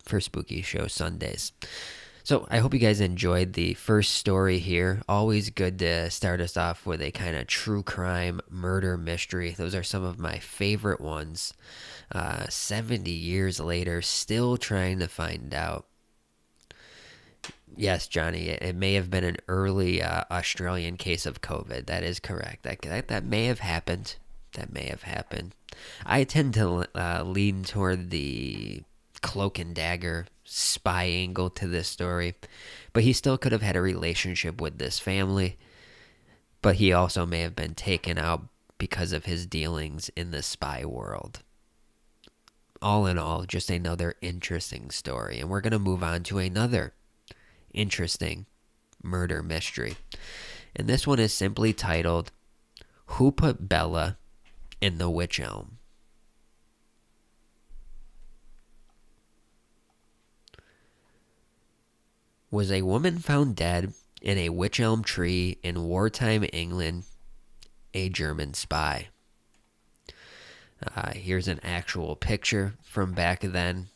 for Spooky Show Sundays. So I hope you guys enjoyed the first story here. Always good to start us off with a kind of true crime murder mystery. Those are some of my favorite ones. 70 years later, still trying to find out. Yes, Johnny, it may have been an early Australian case of COVID. That is correct. That may have happened. That may have happened. I tend to lean toward the cloak and dagger spy angle to this story, but he still could have had a relationship with this family, but he also may have been taken out because of his dealings in the spy world. All in all, just another interesting story. And we're going to move on to another interesting murder mystery. And this one is simply titled, Who Put Bella in the Wych Elm? Was a woman found dead in a wych elm tree in wartime England a German spy? Here's an actual picture from back then.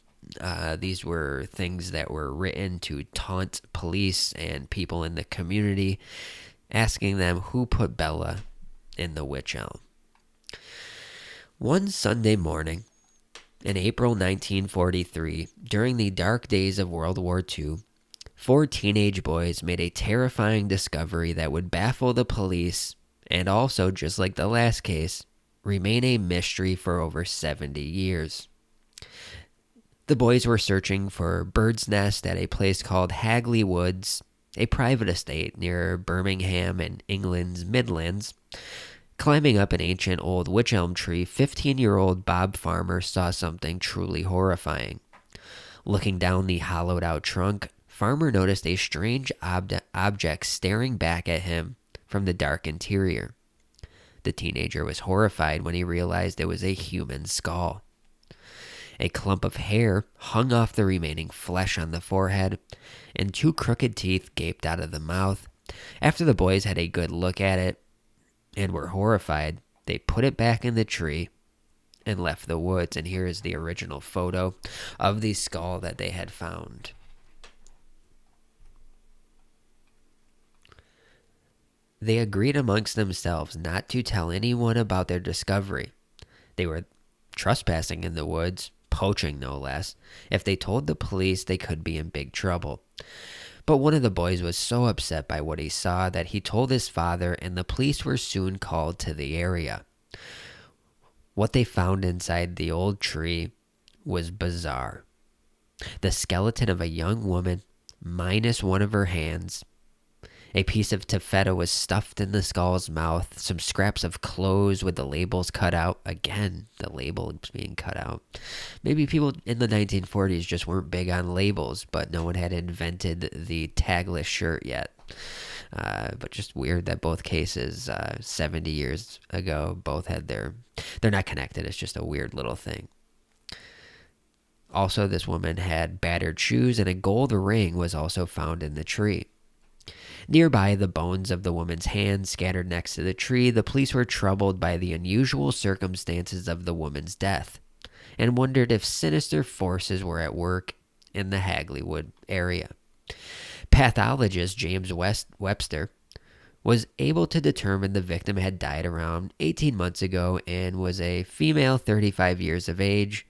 These were things that were written to taunt police and people in the community, asking them who put Bella in the wych elm. One Sunday morning in April 1943, during the dark days of World War II, 4 teenage boys made a terrifying discovery that would baffle the police and also, just like the last case, remain a mystery for over 70 years. The boys were searching for birds' nest at a place called Hagley Woods, a private estate near Birmingham in England's Midlands. Climbing up an ancient old wych elm tree, 15-year-old Bob Farmer saw something truly horrifying. Looking down the hollowed-out trunk, Farmer noticed a strange object staring back at him from the dark interior. The teenager was horrified when he realized it was a human skull. A clump of hair hung off the remaining flesh on the forehead, and 2 crooked teeth gaped out of the mouth. After the boys had a good look at it and were horrified, they put it back in the tree and left the woods. And here is the original photo of the skull that they had found. They agreed amongst themselves not to tell anyone about their discovery. They were trespassing in the woods, poaching no less. If they told the police, they could be in big trouble. But one of the boys was so upset by what he saw that he told his father, and the police were soon called to the area. What they found inside the old tree was bizarre. The skeleton of a young woman, minus one of her hands. A piece of taffeta was stuffed in the skull's mouth. Some scraps of clothes with the labels cut out. Again, the label being cut out. Maybe people in the 1940s just weren't big on labels, but no one had invented the tagless shirt yet. But just weird that both cases, 70 years ago, both had they're not connected. It's just a weird little thing. Also, this woman had battered shoes, and a gold ring was also found in the tree. Nearby, the bones of the woman's hands scattered next to the tree. The police were troubled by the unusual circumstances of the woman's death and wondered if sinister forces were at work in the Hagleywood area. Pathologist James Webster was able to determine the victim had died around 18 months ago and was a female 35 years of age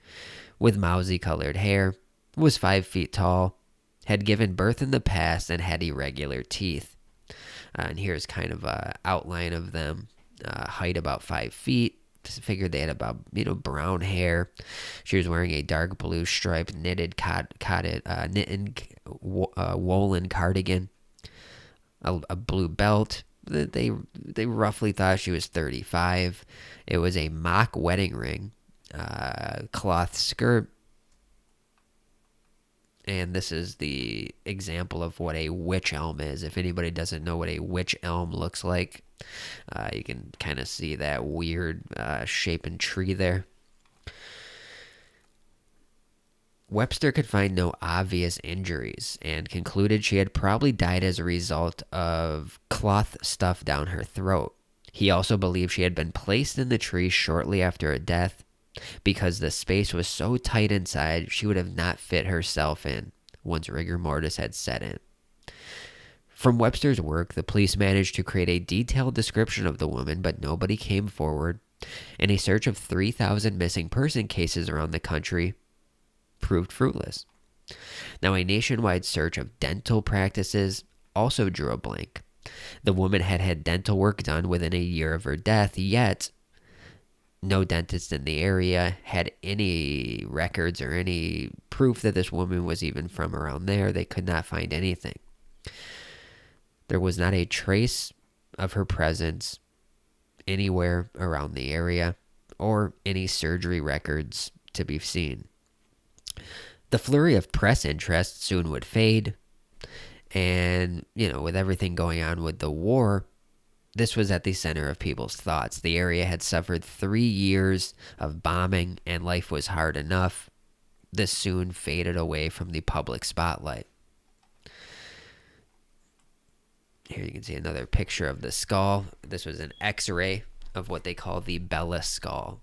with mousy-colored hair, was 5 feet tall, had given birth in the past, and had irregular teeth. And here's kind of an outline of them. Height about 5 feet. Figured they had about, brown hair. She was wearing a dark blue striped knitted woolen cardigan. A blue belt. They roughly thought she was 35. It was a mock wedding ring. Cloth skirt. And this is the example of what a wych elm is. If anybody doesn't know what a wych elm looks like, you can kind of see that weird shape and tree there. Webster could find no obvious injuries and concluded she had probably died as a result of cloth stuffed down her throat. He also believed she had been placed in the tree shortly after her death, because the space was so tight inside, she would have not fit herself in once rigor mortis had set in. From Webster's work, the police managed to create a detailed description of the woman, but nobody came forward, and a search of 3,000 missing person cases around the country proved fruitless. Now, a nationwide search of dental practices also drew a blank. The woman had had dental work done within a year of her death, yet no dentist in the area had any records or any proof that this woman was even from around there. They could not find anything. There was not a trace of her presence anywhere around the area or any surgery records to be seen. The flurry of press interest soon would fade, and, with everything going on with the war, this was at the center of people's thoughts. The area had suffered 3 years of bombing, and life was hard enough. This soon faded away from the public spotlight. Here you can see another picture of the skull. This was an X-ray of what they call the Bella skull.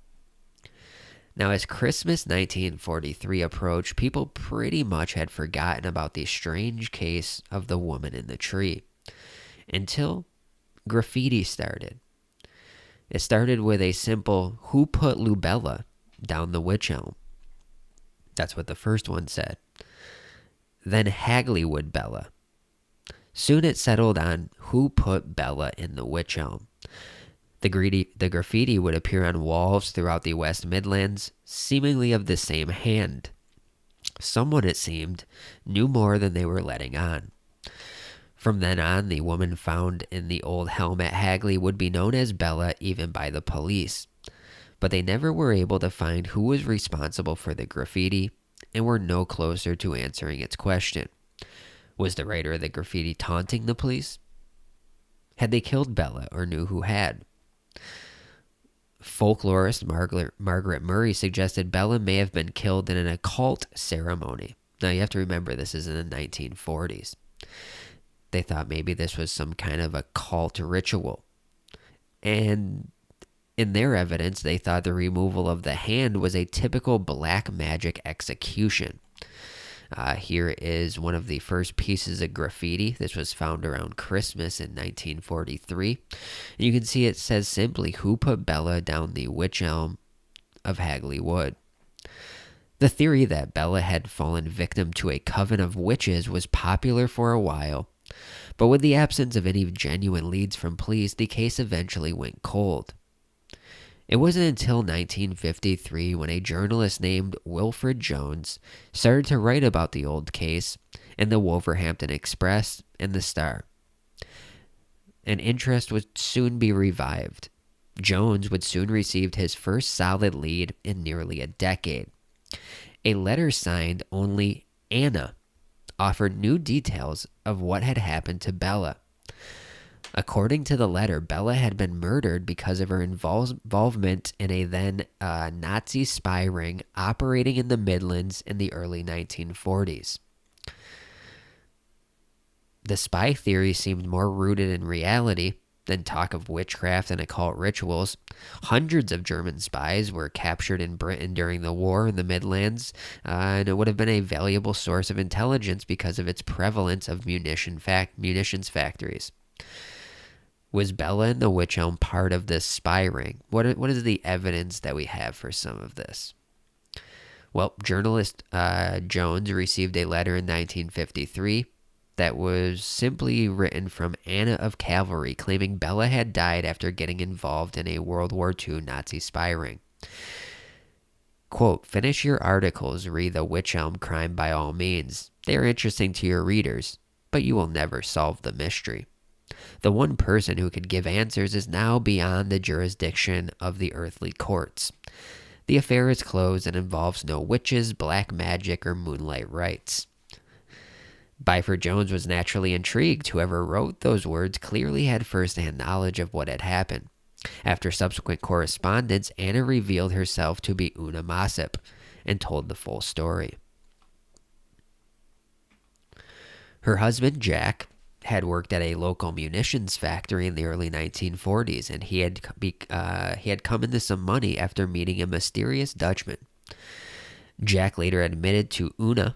Now, as Christmas 1943 approached, people pretty much had forgotten about the strange case of the woman in the tree, until graffiti started. It started with a simple, "Who put Lubella down the wych elm?" That's what the first one said. Then Hagleywood Bella. Soon it settled on, "Who put Bella in the wych elm?" The graffiti would appear on walls throughout the West Midlands, seemingly of the same hand. Someone, it seemed, knew more than they were letting on. From then on, the woman found in the old helm at Hagley would be known as Bella even by the police. But they never were able to find who was responsible for the graffiti, and were no closer to answering its question. Was the writer of the graffiti taunting the police? Had they killed Bella, or knew who had? Folklorist Margaret Murray suggested Bella may have been killed in an occult ceremony. Now you have to remember, this is in the 1940s. They thought maybe this was some kind of occult ritual. And in their evidence, they thought the removal of the hand was a typical black magic execution. Here is one of the first pieces of graffiti. This was found around Christmas in 1943. And you can see it says simply, "Who put Bella down the wych elm of Hagley Wood?" The theory that Bella had fallen victim to a coven of witches was popular for a while, but with the absence of any genuine leads from police, the case eventually went cold. It wasn't until 1953 when a journalist named Wilfred Jones started to write about the old case in the Wolverhampton Express and the Star. And interest would soon be revived. Jones would soon receive his first solid lead in nearly a decade. A letter signed only Anna offered new details of what had happened to Bella. According to the letter, Bella had been murdered because of her involvement in a then Nazi spy ring operating in the Midlands in the early 1940s. The spy theory seemed more rooted in reality than talk of witchcraft and occult rituals. Hundreds of German spies were captured in Britain during the war in the Midlands, and it would have been a valuable source of intelligence because of its prevalence of munitions factories. Was Bella in the wych elm part of this spy ring? What is the evidence that we have for some of this? Well, journalist Jones received a letter in 1953 that was simply written from Anna of Cavalry, claiming Bella had died after getting involved in a World War II Nazi spy ring. Quote, "Finish your articles, read the wych elm crime by all means. They are interesting to your readers, but you will never solve the mystery. The one person who could give answers is now beyond the jurisdiction of the earthly courts. The affair is closed and involves no witches, black magic, or moonlight rites." Byford Jones was naturally intrigued. Whoever wrote those words clearly had first-hand knowledge of what had happened. After subsequent correspondence, Anna revealed herself to be Una Mossop and told the full story. Her husband, Jack, had worked at a local munitions factory in the early 1940s, and he had come into some money after meeting a mysterious Dutchman. Jack later admitted to Una,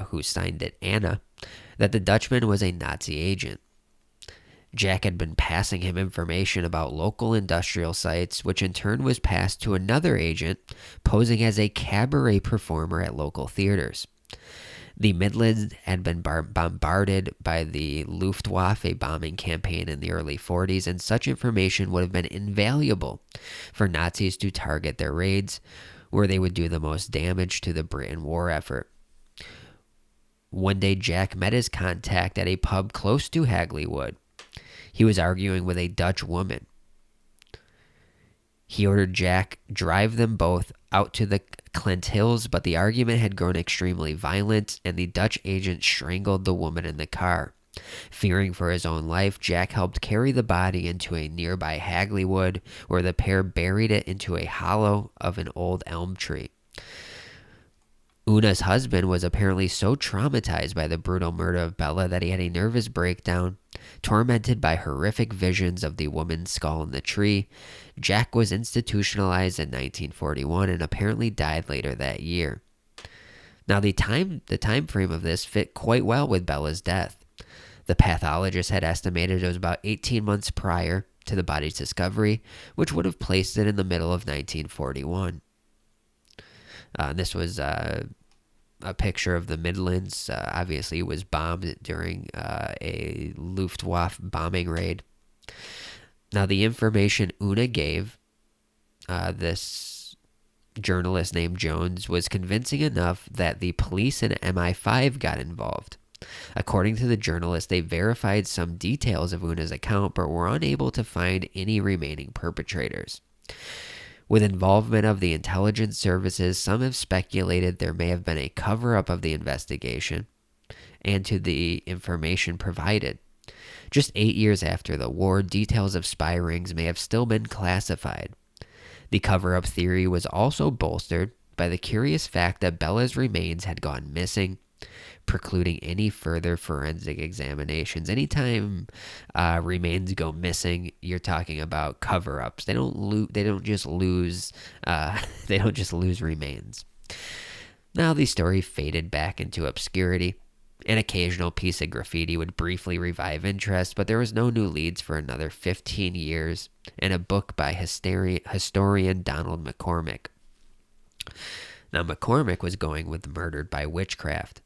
who signed it Anna, that the Dutchman was a Nazi agent. Jack had been passing him information about local industrial sites, which in turn was passed to another agent posing as a cabaret performer at local theaters. The Midlands had been bombarded by the Luftwaffe bombing campaign in the early 40s, and such information would have been invaluable for Nazis to target their raids, where they would do the most damage to the Britain war effort. One day, Jack met his contact at a pub close to Hagley Wood. He was arguing with a Dutch woman. He ordered Jack drive them both out to the Clint Hills, but the argument had grown extremely violent, and the Dutch agent strangled the woman in the car. Fearing for his own life, Jack helped carry the body into a nearby Hagley wood, where the pair buried it into a hollow of an old elm tree. Una's husband was apparently so traumatized by the brutal murder of Bella that he had a nervous breakdown. Tormented by horrific visions of the woman's skull in the tree, Jack was institutionalized in 1941 and apparently died later that year. Now, the time frame of this fit quite well with Bella's death. The pathologist had estimated it was about 18 months prior to the body's discovery, which would have placed it in the middle of 1941. This was a picture of the Midlands. Obviously, it was bombed during a Luftwaffe bombing raid. Now, the information Una gave this journalist named Jones was convincing enough that the police and MI5 got involved. According to the journalist, they verified some details of Una's account, but were unable to find any remaining perpetrators. With involvement of the intelligence services, some have speculated there may have been a cover-up of the investigation and to the information provided. Just 8 years after the war, details of spy rings may have still been classified. The cover-up theory was also bolstered by the curious fact that Bella's remains had gone missing, precluding any further forensic examinations. Anytime remains go missing, you're talking about cover-ups. They don't just lose remains. Now the story faded back into obscurity. An occasional piece of graffiti would briefly revive interest, but there was no new leads for another 15 years, and a book by historian Donald McCormick. Now McCormick was going with Murdered by Witchcraft.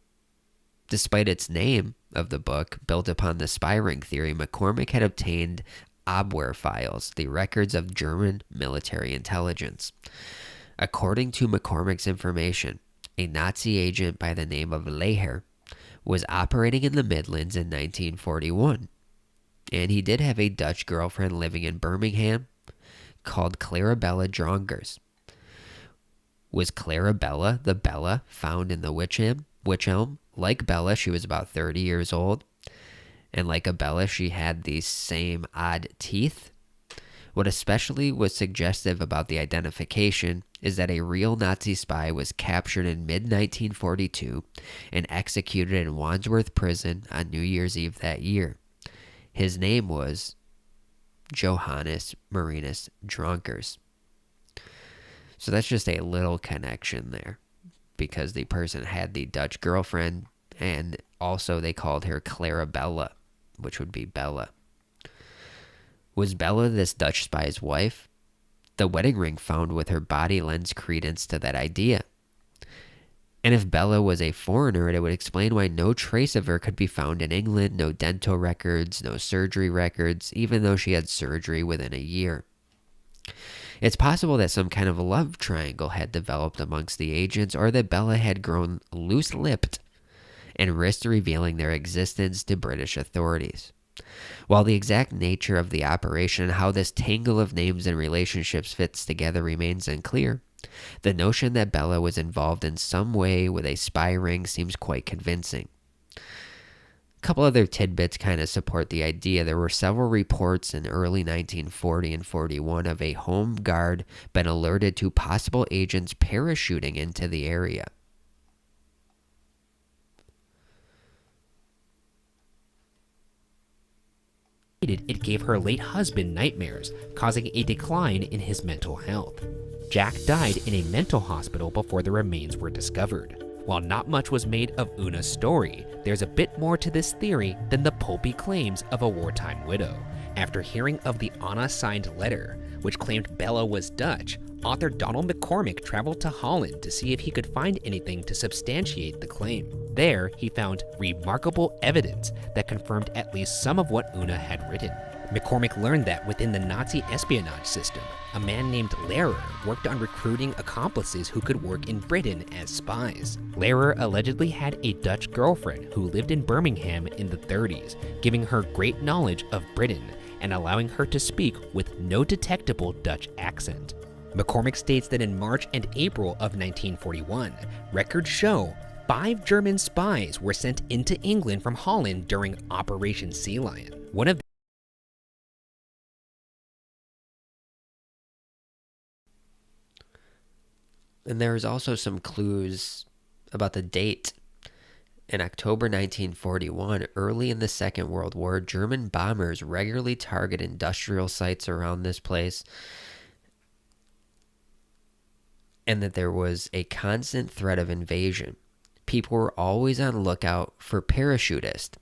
Despite its name of the book, built upon the spy ring theory, McCormick had obtained Abwehr files, the records of German military intelligence. According to McCormick's information, a Nazi agent by the name of Leher was operating in the Midlands in 1941, and he did have a Dutch girlfriend living in Birmingham called Clarabella Drongers. Was Clarabella the Bella found in the wych elm? Like Bella, she was about 30 years old, and like a Bella, she had these same odd teeth. What especially was suggestive about the identification is that a real Nazi spy was captured in mid-1942 and executed in Wandsworth Prison on New Year's Eve that year. His name was Johannes Marinus Dronkers. So that's just a little connection there, because the person had the Dutch girlfriend, and also they called her Clarabella, which would be Bella. Was Bella this Dutch spy's wife? The wedding ring found with her body lends credence to that idea. And if Bella was a foreigner, it would explain why no trace of her could be found in England, no dental records, no surgery records, even though she had surgery within a year. It's possible that some kind of love triangle had developed amongst the agents, or that Bella had grown loose-lipped and risked revealing their existence to British authorities. While the exact nature of the operation and how this tangle of names and relationships fits together remains unclear, the notion that Bella was involved in some way with a spy ring seems quite convincing. A couple other tidbits kind of support the idea. There were several reports in early 1940 and 41 of a home guard been alerted to possible agents parachuting into the area. It gave her late husband nightmares, causing a decline in his mental health. Jack died in a mental hospital before the remains were discovered. While not much was made of Una's story, there's a bit more to this theory than the pulpy claims of a wartime widow. After hearing of the Anna-signed letter, which claimed Bella was Dutch, author Donald McCormick traveled to Holland to see if he could find anything to substantiate the claim. There, he found remarkable evidence that confirmed at least some of what Una had written. McCormick learned that within the Nazi espionage system, a man named Lehrer worked on recruiting accomplices who could work in Britain as spies. Lehrer allegedly had a Dutch girlfriend who lived in Birmingham in the 30s, giving her great knowledge of Britain, and allowing her to speak with no detectable Dutch accent. McCormick states that in March and April of 1941, records show 5 German spies were sent into England from Holland during Operation Sea Lion. One of And there's also some clues about the date. In October 1941, early in the Second World War, German bombers regularly target industrial sites around this place, and that there was a constant threat of invasion. People were always on lookout for parachutists.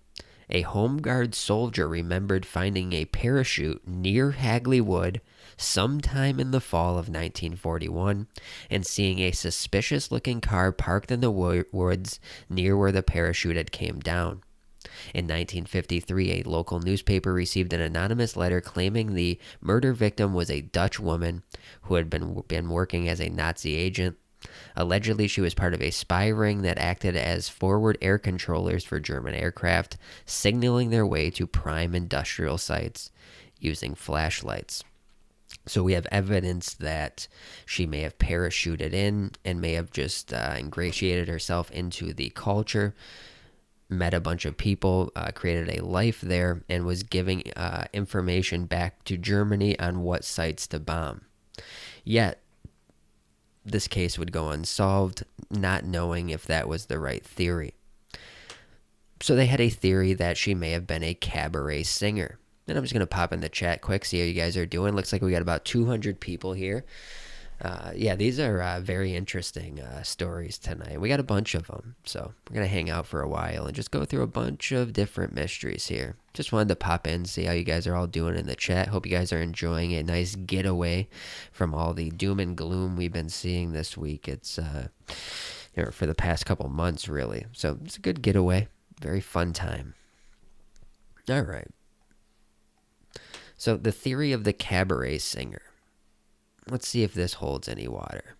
A Home Guard soldier remembered finding a parachute near Hagley Wood sometime in the fall of 1941 and seeing a suspicious-looking car parked in the woods near where the parachute had came down. In 1953, a local newspaper received an anonymous letter claiming the murder victim was a Dutch woman who had been working as a Nazi agent. Allegedly, she was part of a spy ring that acted as forward air controllers for German aircraft, signaling their way to prime industrial sites using flashlights. So we have evidence that she may have parachuted in and may have just ingratiated herself into the culture, met a bunch of people, created a life there, and was giving information back to Germany on what sites to bomb. Yet, this case would go unsolved, not knowing if that was the right theory. So they had a theory that she may have been a cabaret singer. And I'm just going to pop in the chat quick, see how you guys are doing. Looks like we got about 200 people here. Yeah, these are very interesting stories tonight. We got a bunch of them, so we're going to hang out for a while and just go through a bunch of different mysteries here. Just wanted to pop in, see how you guys are all doing in the chat. Hope you guys are enjoying a nice getaway from all the doom and gloom we've been seeing this week. It's for the past couple months, really. So it's a good getaway. Very fun time. All right. So the theory of the cabaret singer. Let's see if this holds any water.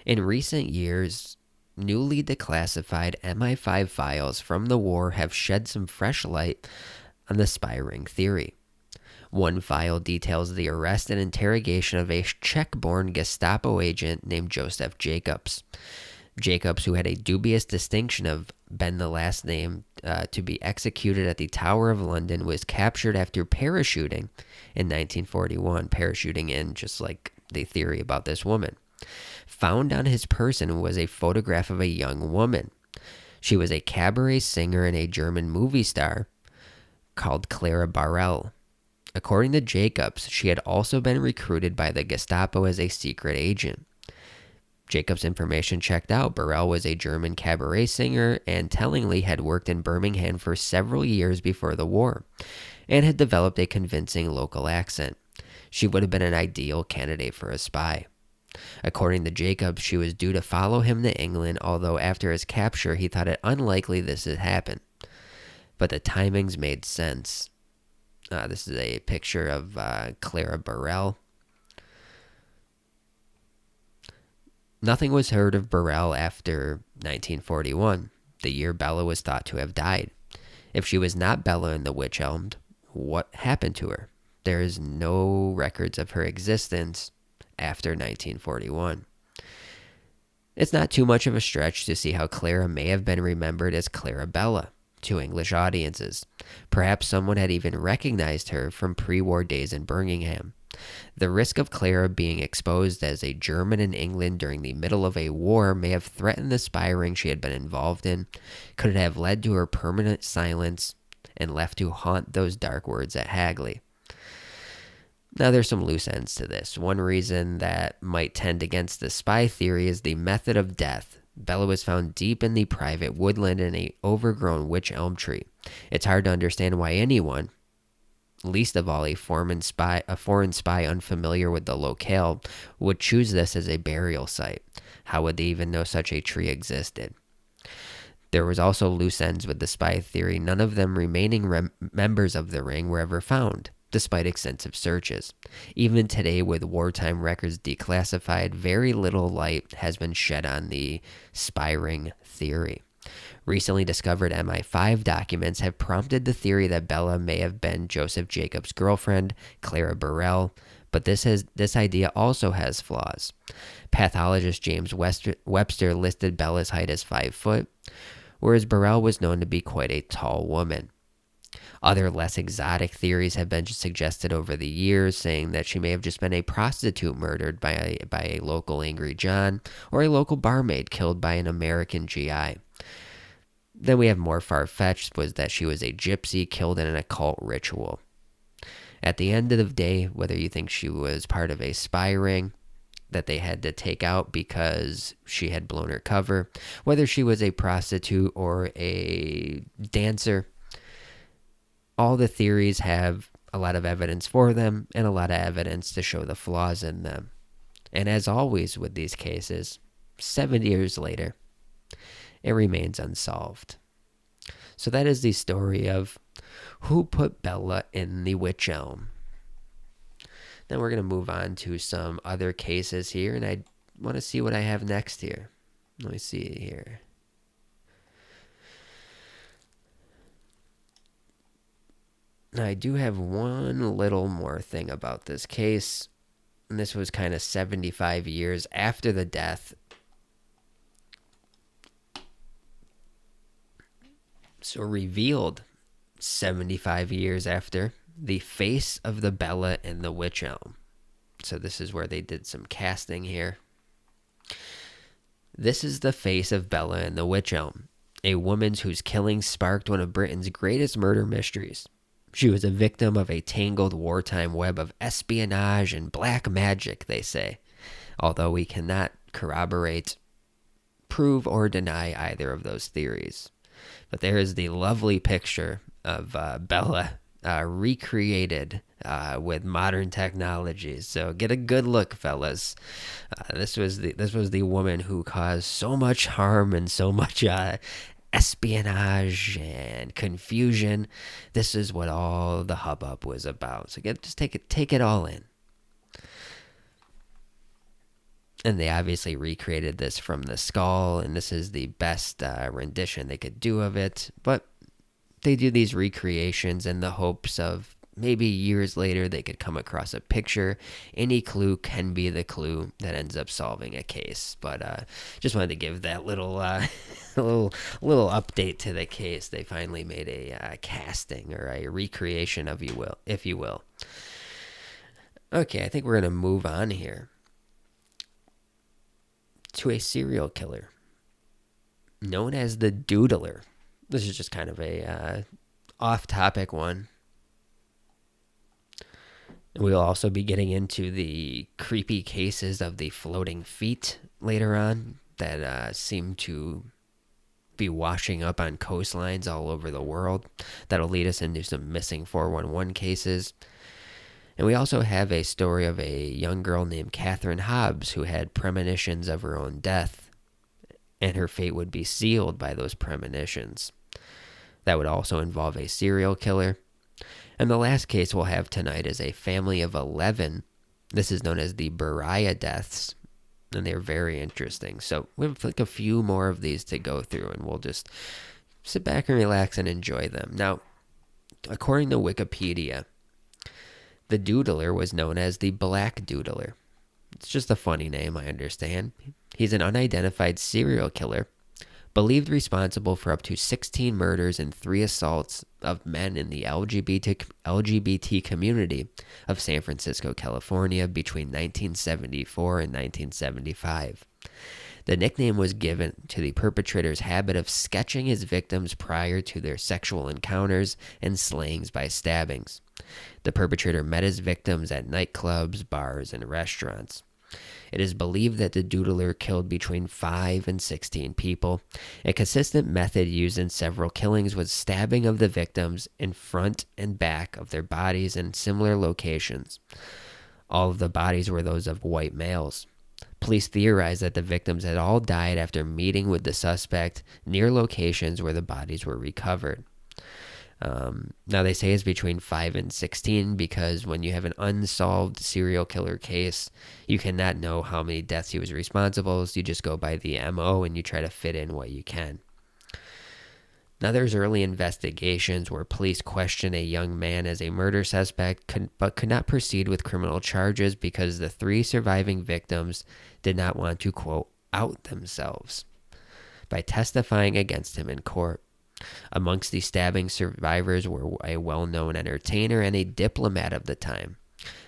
In recent years, newly declassified MI5 files from the war have shed some fresh light on the spy ring theory. One file details the arrest and interrogation of a Czech-born Gestapo agent named Joseph Jacobs. Jacobs, who had a dubious distinction of been the last name to be executed at the Tower of London, was captured after parachuting in 1941, parachuting in just like the theory about this woman. Found on his person was a photograph of a young woman. She was a cabaret singer and a German movie star called Clara Barel. According to Jacobs, she had also been recruited by the Gestapo as a secret agent. Jacobs' information checked out. Barel was a German cabaret singer and tellingly had worked in Birmingham for several years before the war and had developed a convincing local accent. She would have been an ideal candidate for a spy. According to Jacobs, she was due to follow him to England, although after his capture he thought it unlikely this had happened. But the timings made sense. This is a picture of Clara Barel. Nothing was heard of Barel after 1941, the year Bella was thought to have died. If she was not Bella in the Witch Elm, what happened to her? There is no records of her existence after 1941. It's not too much of a stretch to see how Clara may have been remembered as Clarabella to English audiences. Perhaps someone had even recognized her from pre-war days in Birmingham. The risk of Clara being exposed as a German in England during the middle of a war may have threatened the spy ring she had been involved in. Could it have led to her permanent silence and left to haunt those dark words at Hagley? Now, there's some loose ends to this. One reason that might tend against the spy theory is the method of death. Bella was found deep in the private woodland in an overgrown wych elm tree. It's hard to understand why anyone, least of all a foreign spy unfamiliar with the locale, would choose this as a burial site. How would they even know such a tree existed? There was also loose ends with the spy theory. None of them remaining members of the ring were ever found, despite extensive searches. Even today, with wartime records declassified, very little light has been shed on the spy ring theory. Recently discovered MI5 documents have prompted the theory that Bella may have been Joseph Jacobs' girlfriend, Clara Burrell, but this idea also has flaws. Pathologist James Webster listed Bella's height as 5 foot, whereas Burrell was known to be quite a tall woman. Other less exotic theories have been suggested over the years, saying that she may have just been a prostitute murdered by a local Angry John, or a local barmaid killed by an American GI. Then we have more far-fetched was that she was a gypsy killed in an occult ritual. At the end of the day, whether you think she was part of a spy ring that they had to take out because she had blown her cover, whether she was a prostitute or a dancer, all the theories have a lot of evidence for them and a lot of evidence to show the flaws in them. And as always with these cases, 7 years later, it remains unsolved. So that is the story of who put Bella in the witch elm. Then we're going to move on to some other cases here, and I want to see what I have next here. Let me see here. Now, I do have one little more thing about this case, and this was kind of 75 years after the death. So revealed 75 years after, the face of the Bella in the witch elm. So this is where they did some casting here. This is the face of Bella in the witch elm, a woman whose killing sparked one of Britain's greatest murder mysteries. She was a victim of a tangled wartime web of espionage and black magic, they say, although we cannot corroborate, prove, or deny either of those theories. But there is the lovely picture of Bella recreated with modern technologies. So get a good look, fellas. This was the woman who caused so much harm and so much espionage and confusion. This is what all the hubbub was about. So just take it all in. And they obviously recreated this from the skull, and this is the best rendition they could do of it. But they do these recreations in the hopes of maybe years later they could come across a picture. Any clue can be the clue that ends up solving a case. But just wanted to give that little little update to the case. They finally made a casting or a recreation of if you will. Okay, I think we're gonna move on here to a serial killer known as the Doodler. This is just kind of a off-topic one. We'll also be getting into the creepy cases of the floating feet later on that seem to be washing up on coastlines all over the world. That'll lead us into some missing 411 cases. And we also have a story of a young girl named Catherine Hobbs who had premonitions of her own death, and her fate would be sealed by those premonitions. That would also involve a serial killer. And the last case we'll have tonight is a family of 11. This is known as the Beriah deaths, and they're very interesting. So we have like a few more of these to go through, and we'll just sit back and relax and enjoy them. Now, according to Wikipedia, the Doodler was known as the Black Doodler. It's just a funny name, I understand. He's an unidentified serial killer, believed responsible for up to 16 murders and 3 assaults of men in the LGBT community of San Francisco, California between 1974 and 1975. The nickname was given to the perpetrator's habit of sketching his victims prior to their sexual encounters and slayings by stabbings. The perpetrator met his victims at nightclubs, bars, and restaurants. It is believed that the Doodler killed between 5 and 16 people. A consistent method used in several killings was stabbing of the victims in front and back of their bodies in similar locations. All of the bodies were those of white males. Police theorized that the victims had all died after meeting with the suspect near locations where the bodies were recovered. Now they say it's between 5 and 16 because when you have an unsolved serial killer case, you cannot know how many deaths he was responsible, so you just go by the MO and you try to fit in what you can. Now, there's early investigations where police questioned a young man as a murder suspect, but could not proceed with criminal charges because the 3 surviving victims did not want to, quote, out themselves by testifying against him in court. Amongst the stabbing survivors were a well-known entertainer and a diplomat of the time.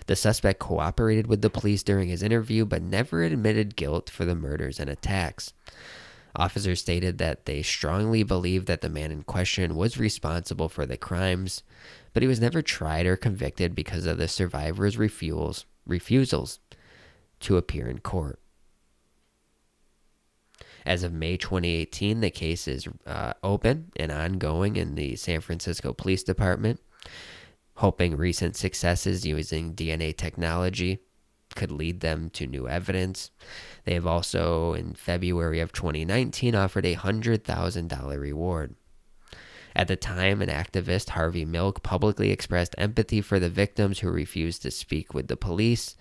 The suspect cooperated with the police during his interview, but never admitted guilt for the murders and attacks. Officers stated that they strongly believed that the man in question was responsible for the crimes, but he was never tried or convicted because of the survivors' refusals to appear in court. As of May 2018, the case is open and ongoing in the San Francisco Police Department, hoping recent successes using DNA technology could lead them to new evidence. They have also, in February of 2019, offered a $100,000 reward. At the time, an activist, Harvey Milk, publicly expressed empathy for the victims who refused to speak with the police,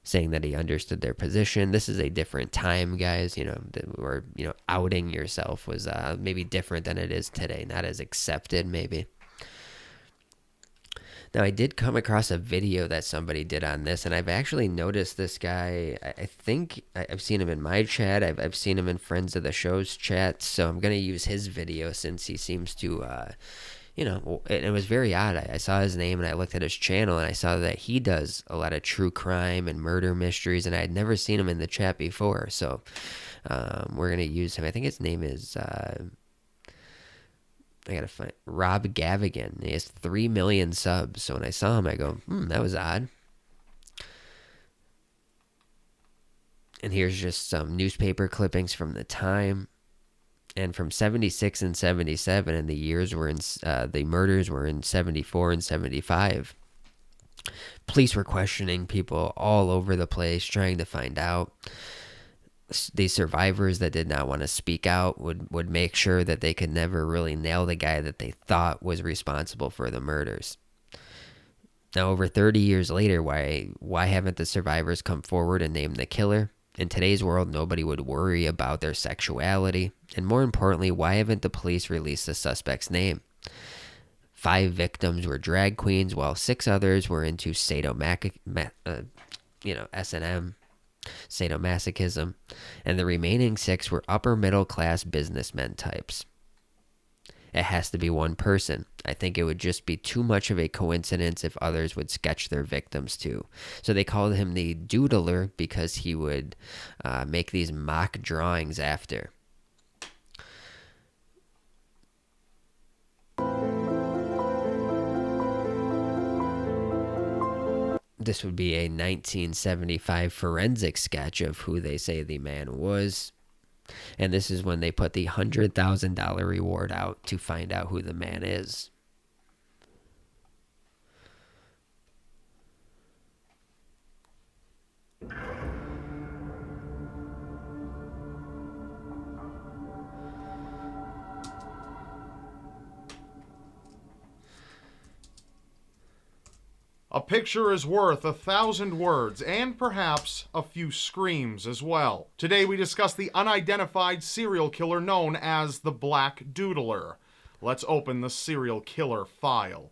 saying that he understood their position. This is a different time, guys. Where outing yourself was maybe different than it is today. Not as accepted, maybe. Now, I did come across a video that somebody did on this, and I've actually noticed this guy. I think I've seen him in my chat. I've seen him in Friends of the Show's chat, so I'm going to use his video since he seems to, it was very odd. I saw his name, and I looked at his channel, and I saw that he does a lot of true crime and murder mysteries, and I had never seen him in the chat before, so we're going to use him. I think his name is... I gotta find Rob Gavigan. He has 3 million subs. So when I saw him, I go, that was odd. And here's just some newspaper clippings from the time, and from 76 and 77, and the years were in the murders were in 74 and 75. Police were questioning people all over the place, trying to find out. The survivors that did not want to speak out would make sure that they could never really nail the guy that they thought was responsible for the murders. Now, over 30 years later, why haven't the survivors come forward and named the killer? In today's world, nobody would worry about their sexuality. And more importantly, why haven't the police released the suspect's name? 5 victims were drag queens, while 6 others were into S&M. Sadomasochism, and the remaining 6 were upper middle class businessmen types. It has to be one person. I think it would just be too much of a coincidence if others would sketch their victims too. So they called him the Doodler because he would make these mock drawings after. This would be a 1975 forensic sketch of who they say the man was. And this is when they put the $100,000 reward out to find out who the man is. A picture is worth 1,000 words, and perhaps a few screams as well. Today we discuss the unidentified serial killer known as the Black Doodler. Let's open the serial killer file.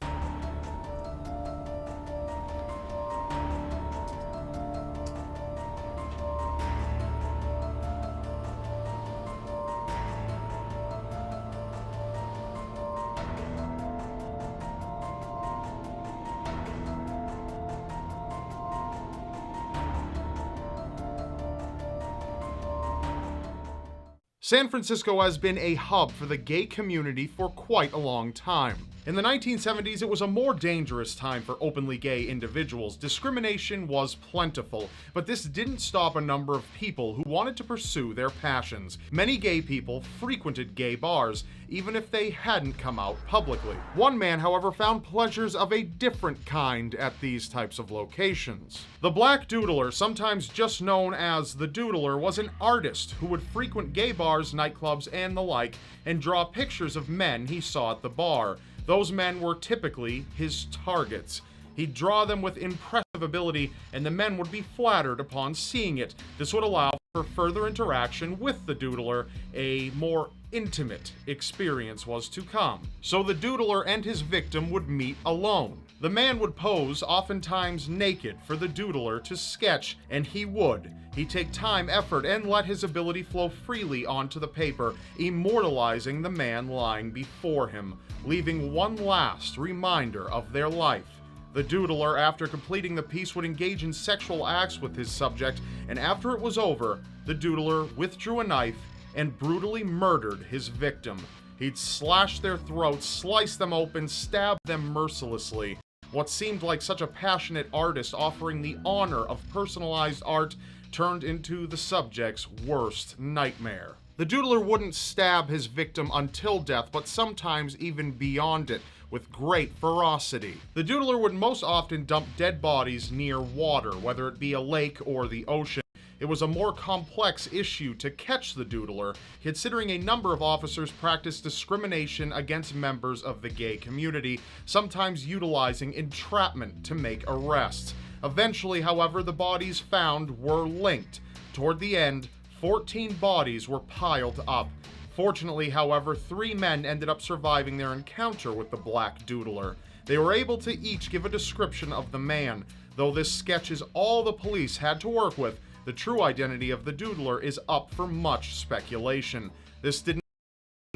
San Francisco has been a hub for the gay community for quite a long time. In the 1970s, it was a more dangerous time for openly gay individuals. Discrimination was plentiful, but this didn't stop a number of people who wanted to pursue their passions. Many gay people frequented gay bars, even if they hadn't come out publicly. One man, however, found pleasures of a different kind at these types of locations. The Black Doodler, sometimes just known as the Doodler, was an artist who would frequent gay bars, nightclubs, and the like, and draw pictures of men he saw at the bar. Those men were typically his targets. He'd draw them with impressive ability, and the men would be flattered upon seeing it. This would allow for further interaction with the Doodler, a more intimate experience was to come. So the doodler and his victim would meet alone. The man would pose, oftentimes naked, for the doodler to sketch, and he would. He'd take time, effort, and let his ability flow freely onto the paper, immortalizing the man lying before him, leaving one last reminder of their life. The doodler, after completing the piece, would engage in sexual acts with his subject, and after it was over, the doodler withdrew a knife and brutally murdered his victim. He'd slash their throats, slice them open, stab them mercilessly. What seemed like such a passionate artist offering the honor of personalized art turned into the subject's worst nightmare. The doodler wouldn't stab his victim until death, but sometimes even beyond it, with great ferocity. The doodler would most often dump dead bodies near water, whether it be a lake or the ocean. It was a more complex issue to catch the doodler, considering a number of officers practiced discrimination against members of the gay community, sometimes utilizing entrapment to make arrests. Eventually, however, the bodies found were linked. Toward the end, 14 bodies were piled up. Fortunately, however, 3 men ended up surviving their encounter with the Black Doodler. They were able to each give a description of the man. Though this sketch is all the police had to work with, the true identity of the doodler is up for much speculation. This didn't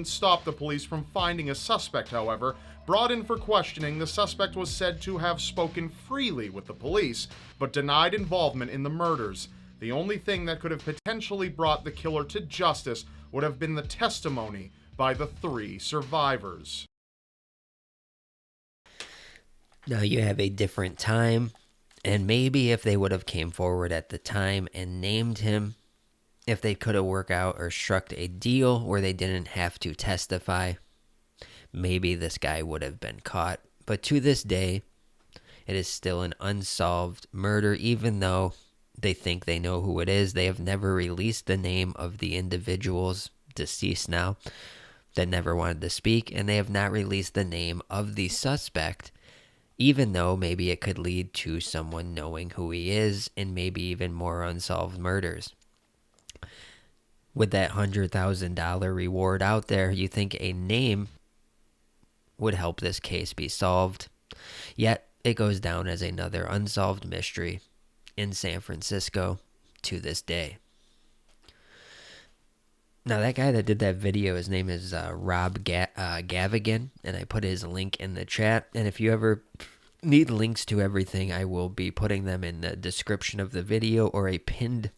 stop the police from finding a suspect, however. Brought in for questioning, the suspect was said to have spoken freely with the police, but denied involvement in the murders. The only thing that could have potentially brought the killer to justice would have been the testimony by the 3 survivors. Now you have a different time, and maybe if they would have came forward at the time and named him, if they could have worked out or struck a deal where they didn't have to testify, maybe this guy would have been caught. But to this day, it is still an unsolved murder, even though they think they know who it is. They have never released the name of the individuals, deceased now, that never wanted to speak, and they have not released the name of the suspect, even though maybe it could lead to someone knowing who he is and maybe even more unsolved murders. With that $100,000 reward out there, you think a name would help this case be solved. Yet, it goes down as another unsolved mystery in San Francisco to this day. Now, that guy that did that video, his name is Rob Gavigan, and I put his link in the chat. And if you ever need links to everything, I will be putting them in the description of the video or a pinned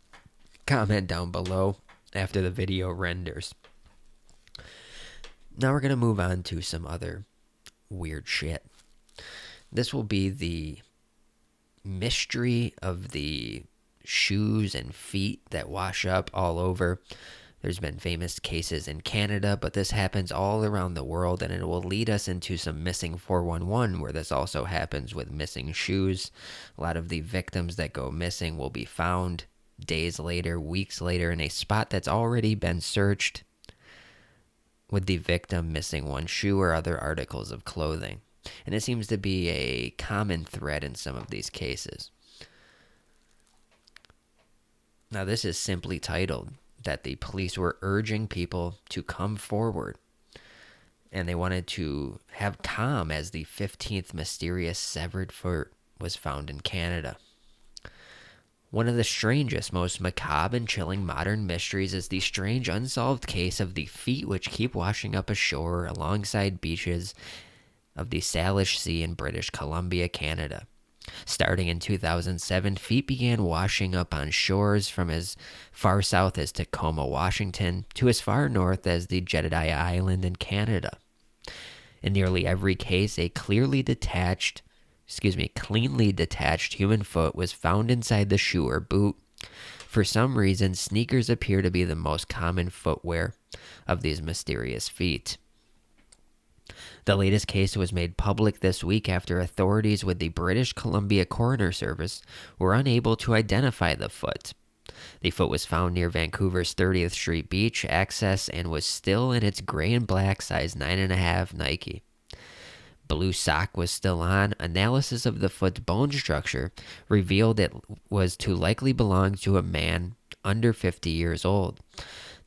comment down below after the video renders. Now we're going to move on to some other weird shit. This will be the mystery of the shoes and feet that wash up all over. There's been famous cases in Canada, but this happens all around the world, and it will lead us into some missing 411, where this also happens with missing shoes. A lot of the victims that go missing will be found days later, weeks later, in a spot that's already been searched, with the victim missing one shoe or other articles of clothing. And it seems to be a common thread in some of these cases. Now, this is simply titled that the police were urging people to come forward, and they wanted to have calm as the 15th mysterious severed foot was found in Canada. One of the strangest, most macabre and chilling modern mysteries is the strange unsolved case of the feet which keep washing up ashore alongside beaches of the Salish Sea in British Columbia, Canada. Starting in 2007, feet began washing up on shores from as far south as Tacoma, Washington, to as far north as the Jedediah Island in Canada. In nearly every case, a cleanly detached human foot was found inside the shoe or boot. For some reason, sneakers appear to be the most common footwear of these mysterious feet. The latest case was made public this week after authorities with the British Columbia Coroner Service were unable to identify the foot. The foot was found near Vancouver's 30th Street Beach access and was still in its gray and black size 9.5 Nike. Blue sock was still on. Analysis of the foot's bone structure revealed it was to likely belong to a man under 50 years old.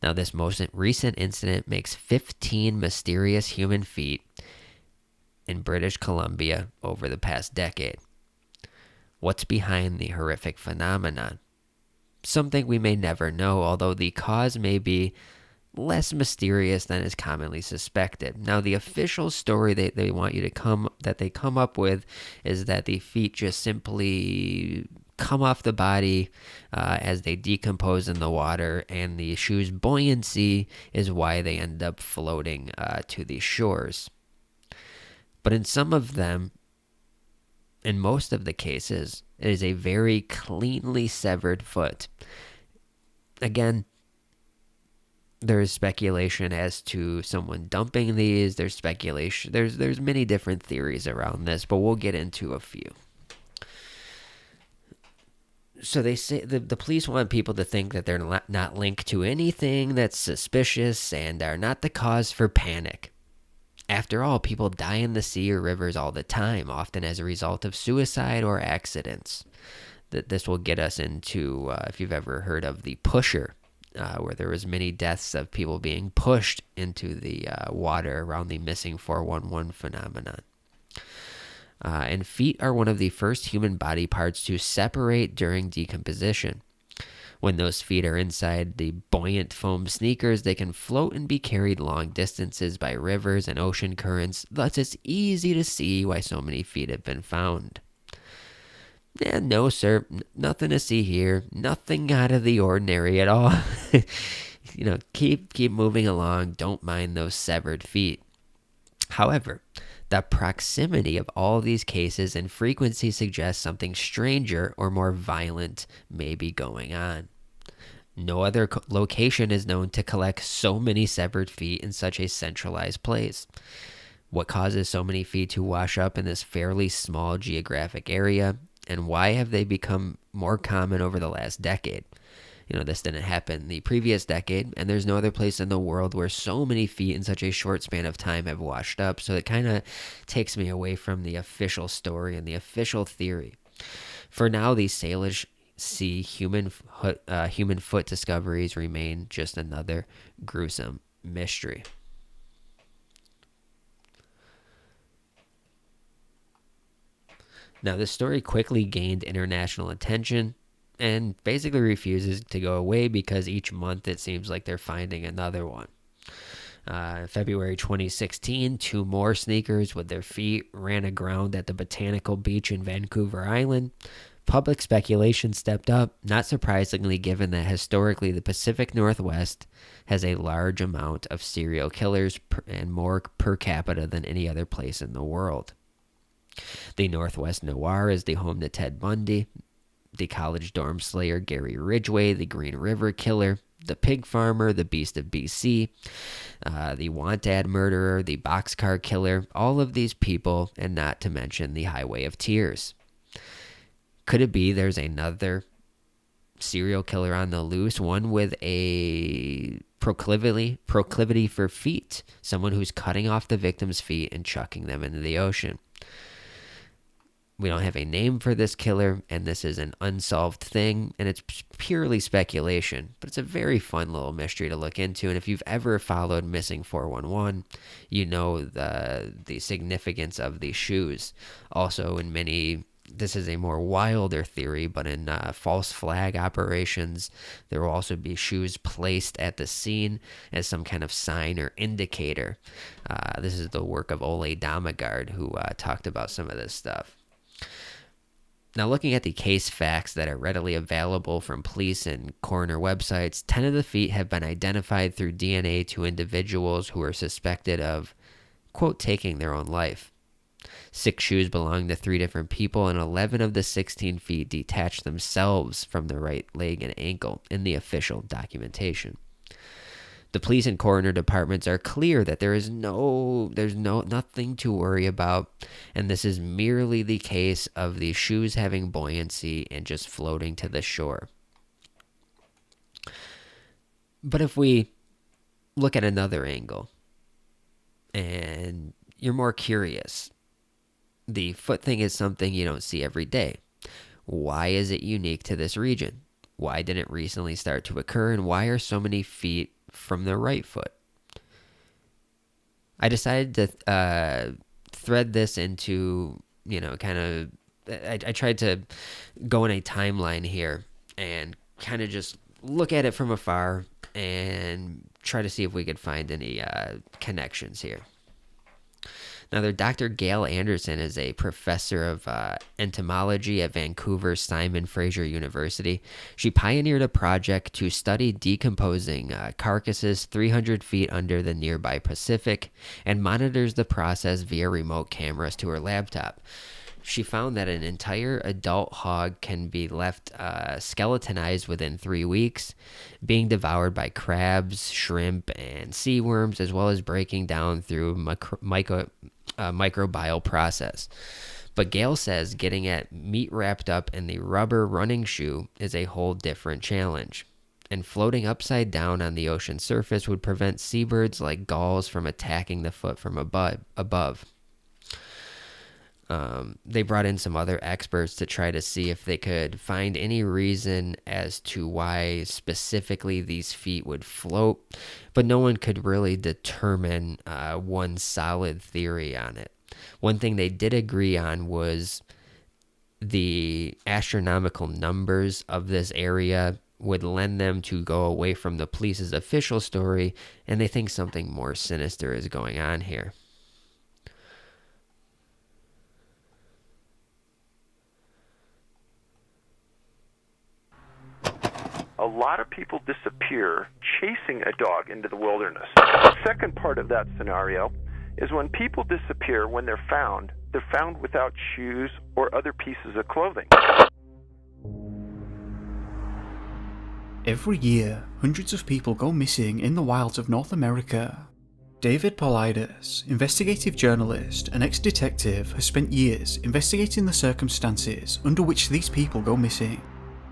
Now, this most recent incident makes 15 mysterious human feet in British Columbia over the past decade. What's behind the horrific phenomenon? Something we may never know, although the cause may be less mysterious than is commonly suspected. Now, the official story they want you to come up with is that the feet just simply come off the body as they decompose in the water, and the shoe's buoyancy is why they end up floating to the shores. But in some of them, in most of the cases, it is a very cleanly severed foot. Again, there is speculation as to someone dumping these. There's speculation. There's many different theories around this, but we'll get into a few. So they say the police want people to think that they're not linked to anything that's suspicious and are not the cause for panic. After all, people die in the sea or rivers all the time, often as a result of suicide or accidents. This will get us into, if you've ever heard of the pusher, where there was many deaths of people being pushed into the water around the missing 411 phenomenon. And feet are one of the first human body parts to separate during decomposition. When those feet are inside the buoyant foam sneakers, they can float and be carried long distances by rivers and ocean currents. Thus, it's easy to see why so many feet have been found. No, sir, nothing to see here. Nothing out of the ordinary at all. Keep moving along. Don't mind those severed feet. However, the proximity of all these cases and frequency suggests something stranger or more violent may be going on. No other location is known to collect so many severed feet in such a centralized place. What causes so many feet to wash up in this fairly small geographic area? And why have they become more common over the last decade? This didn't happen the previous decade, and there's no other place in the world where so many feet in such a short span of time have washed up. So it kind of takes me away from the official story and the official theory. For now, these Salish Sea human foot discoveries remain just another gruesome mystery. Now, this story quickly gained international attention and basically refuses to go away because each month it seems like they're finding another one. February 2016, 2 more sneakers with their feet ran aground at the Botanical Beach in Vancouver Island. Public speculation stepped up, not surprisingly given that historically the Pacific Northwest has a large amount of serial killers and more per capita than any other place in the world. The Northwest Noir is the home to Ted Bundy, the college dorm slayer Gary Ridgway, the Green River Killer, the pig farmer, the Beast of BC, the Want Ad murderer, the boxcar killer, all of these people, and not to mention the Highway of Tears. Could it be there's another serial killer on the loose, one with a proclivity for feet, someone who's cutting off the victim's feet and chucking them into the ocean? We don't have a name for this killer, and this is an unsolved thing, and it's purely speculation, but it's a very fun little mystery to look into. And if you've ever followed Missing 411, you know the significance of these shoes. Also, in many, this is a more wilder theory, but in false flag operations, there will also be shoes placed at the scene as some kind of sign or indicator. This is the work of Ole Damagard, who talked about some of this stuff. Now, looking at the case facts that are readily available from police and coroner websites, 10 of the feet have been identified through DNA to individuals who are suspected of, quote, taking their own life. 6 shoes belong to 3 different people, and 11 of the 16 feet detached themselves from the right leg and ankle in the official documentation. The police and coroner departments are clear that there's nothing to worry about, and this is merely the case of the shoes having buoyancy and just floating to the shore. But if we look at another angle, and you're more curious, the foot thing is something you don't see every day. Why is it unique to this region? Why did it recently start to occur, and why are so many feet from the right foot. I decided to thread this into, kind of, I tried to go in a timeline here and kind of just look at it from afar and try to see if we could find any connections here. Now, Dr. Gail Anderson is a professor of entomology at Vancouver's Simon Fraser University. She pioneered a project to study decomposing carcasses 300 feet under the nearby Pacific and monitors the process via remote cameras to her laptop. She found that an entire adult hog can be left skeletonized within 3 weeks, being devoured by crabs, shrimp, and sea worms, as well as breaking down through microbial process. But Gail says getting at meat wrapped up in the rubber running shoe is a whole different challenge. And floating upside down on the ocean surface would prevent seabirds like gulls from attacking the foot from above. They brought in some other experts to try to see if they could find any reason as to why specifically these feet would float, but no one could really determine one solid theory on it. One thing they did agree on was the astronomical numbers of this area would lend them to go away from the police's official story, and they think something more sinister is going on here. A lot of people disappear chasing a dog into the wilderness. The second part of that scenario is when people disappear, when they're found without shoes or other pieces of clothing. Every year, hundreds of people go missing in the wilds of North America. David Paulides, investigative journalist and ex-detective, has spent years investigating the circumstances under which these people go missing.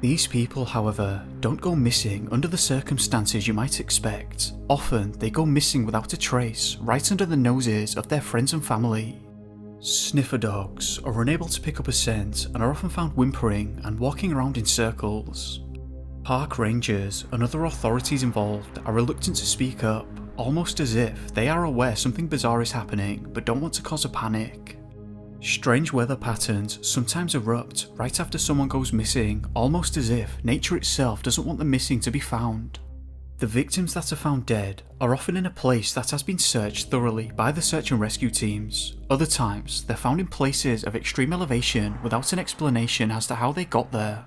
These people, however, don't go missing under the circumstances you might expect. Often, they go missing without a trace, right under the noses of their friends and family. Sniffer dogs are unable to pick up a scent and are often found whimpering and walking around in circles. Park rangers and other authorities involved are reluctant to speak up, almost as if they are aware something bizarre is happening but don't want to cause a panic. Strange weather patterns sometimes erupt right after someone goes missing, almost as if nature itself doesn't want the missing to be found. The victims that are found dead are often in a place that has been searched thoroughly by the search and rescue teams. Other times, they're found in places of extreme elevation without an explanation as to how they got there.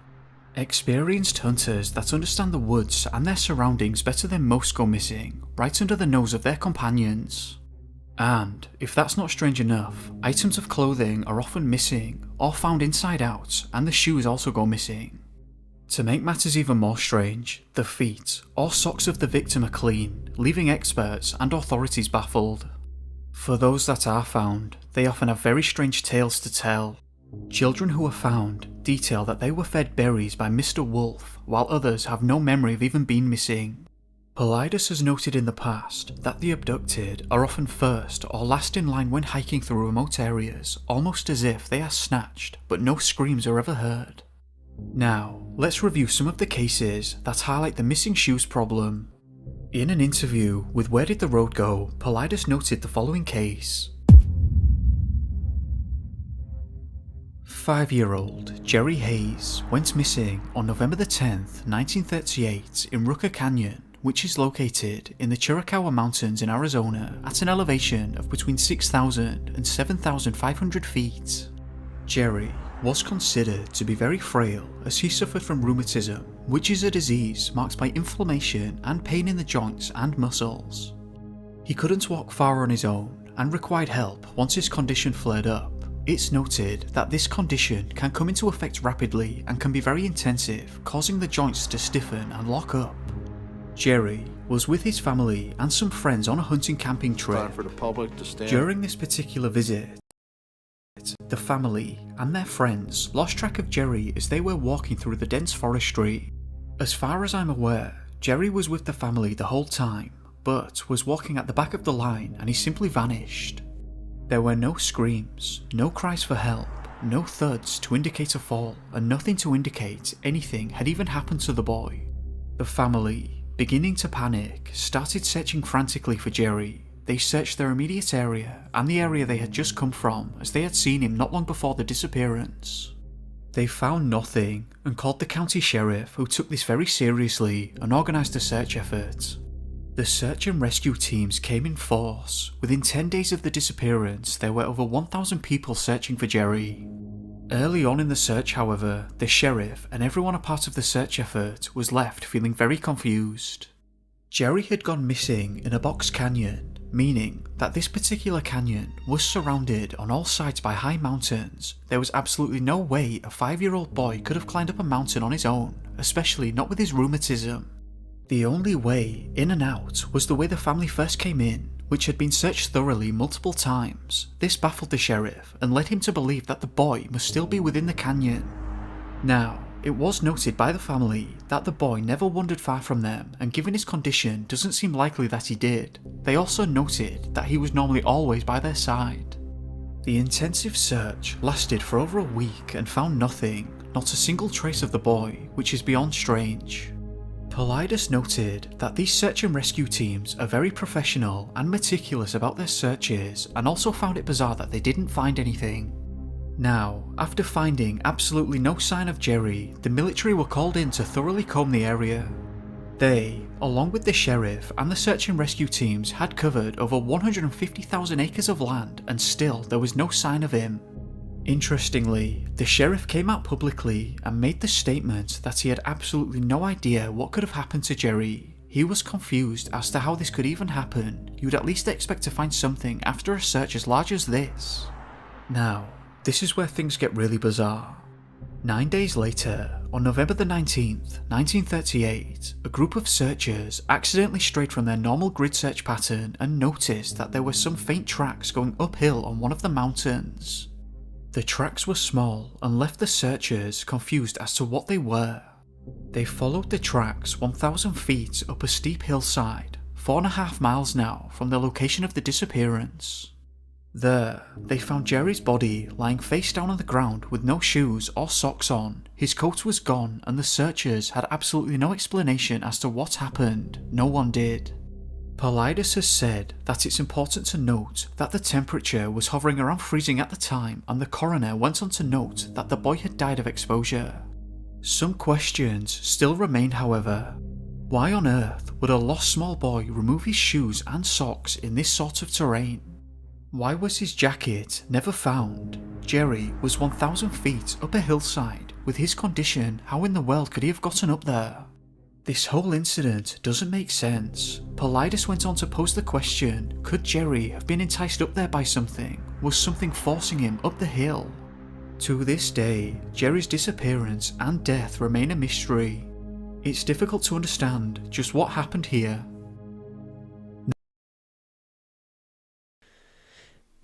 Experienced hunters that understand the woods and their surroundings better than most go missing, right under the nose of their companions. And, if that's not strange enough, items of clothing are often missing or found inside out, and the shoes also go missing. To make matters even more strange, the feet or socks of the victim are clean, leaving experts and authorities baffled. For those that are found, they often have very strange tales to tell. Children who are found detail that they were fed berries by Mr. Wolf, while others have no memory of even being missing. Paulides has noted in the past that the abducted are often first or last in line when hiking through remote areas, almost as if they are snatched, but no screams are ever heard. Now, let's review some of the cases that highlight the missing shoes problem. In an interview with Where Did the Road Go?, Paulides noted the following case. 5-year-old Jerry Hayes went missing on November the 10th, 1938 in Rucker Canyon, which is located in the Chiricahua Mountains in Arizona at an elevation of between 6,000 and 7,500 feet. Jerry was considered to be very frail as he suffered from rheumatism, which is a disease marked by inflammation and pain in the joints and muscles. He couldn't walk far on his own and required help once his condition flared up. It's noted that this condition can come into effect rapidly and can be very intensive, causing the joints to stiffen and lock up. Jerry was with his family and some friends on a hunting camping trip. For the public to stand. During this particular visit, the family and their friends lost track of Jerry as they were walking through the dense forestry. As far as I'm aware, Jerry was with the family the whole time, but was walking at the back of the line and he simply vanished. There were no screams, no cries for help, no thuds to indicate a fall, and nothing to indicate anything had even happened to the boy. The family beginning to panic, started searching frantically for Jerry. They searched their immediate area and the area they had just come from, as they had seen him not long before the disappearance. They found nothing and called the county sheriff, who took this very seriously and organised a search effort. The search and rescue teams came in force. Within 10 days of the disappearance, there were over 1,000 people searching for Jerry. Early on in the search, however, the sheriff and everyone a part of the search effort was left feeling very confused. Jerry had gone missing in a box canyon, meaning that this particular canyon was surrounded on all sides by high mountains. There was absolutely no way a 5-year-old boy could have climbed up a mountain on his own, especially not with his rheumatism. The only way in and out was the way the family first came in, which had been searched thoroughly multiple times. This baffled the sheriff and led him to believe that the boy must still be within the canyon. Now, it was noted by the family that the boy never wandered far from them, and given his condition, doesn't seem likely that he did. They also noted that he was normally always by their side. The intensive search lasted for over a week and found nothing, not a single trace of the boy, which is beyond strange. Paulides noted that these search and rescue teams are very professional and meticulous about their searches, and also found it bizarre that they didn't find anything. Now, after finding absolutely no sign of Jerry, the military were called in to thoroughly comb the area. They, along with the sheriff and the search and rescue teams, had covered over 150,000 acres of land, and still there was no sign of him. Interestingly, the sheriff came out publicly and made the statement that he had absolutely no idea what could have happened to Jerry. He was confused as to how this could even happen. You'd at least expect to find something after a search as large as this. Now, this is where things get really bizarre. 9 days later, on November the 19th, 1938, a group of searchers accidentally strayed from their normal grid search pattern and noticed that there were some faint tracks going uphill on one of the mountains. The tracks were small and left the searchers confused as to what they were. They followed the tracks 1,000 feet up a steep hillside, 4.5 miles now from the location of the disappearance. There, they found Jerry's body lying face down on the ground with no shoes or socks on. His coat was gone, and the searchers had absolutely no explanation as to what happened. No one did. Paulides has said that it's important to note that the temperature was hovering around freezing at the time, and the coroner went on to note that the boy had died of exposure. Some questions still remain, however. Why on earth would a lost small boy remove his shoes and socks in this sort of terrain? Why was his jacket never found? Jerry was 1,000 feet up a hillside. With his condition, how in the world could he have gotten up there? This whole incident doesn't make sense. Paulides went on to pose the question, could Jerry have been enticed up there by something? Was something forcing him up the hill? To this day, Jerry's disappearance and death remain a mystery. It's difficult to understand just what happened here.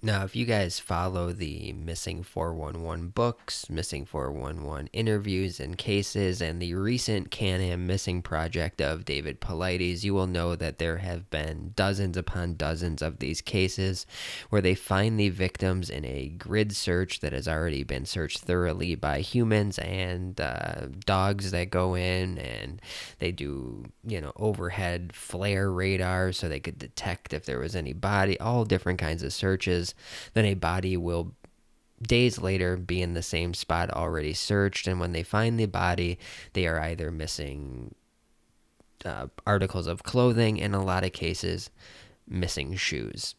Now, if you guys follow the Missing 411 books, Missing 411 interviews and cases, and the recent Can-Am Missing project of David Paulides, you will know that there have been dozens upon dozens of these cases where they find the victims in a grid search that has already been searched thoroughly by humans and dogs that go in, and they do, overhead flare radar so they could detect if there was any body, all different kinds of searches. Then a body will days later be in the same spot already searched, and when they find the body, they are either missing articles of clothing, in a lot of cases missing shoes.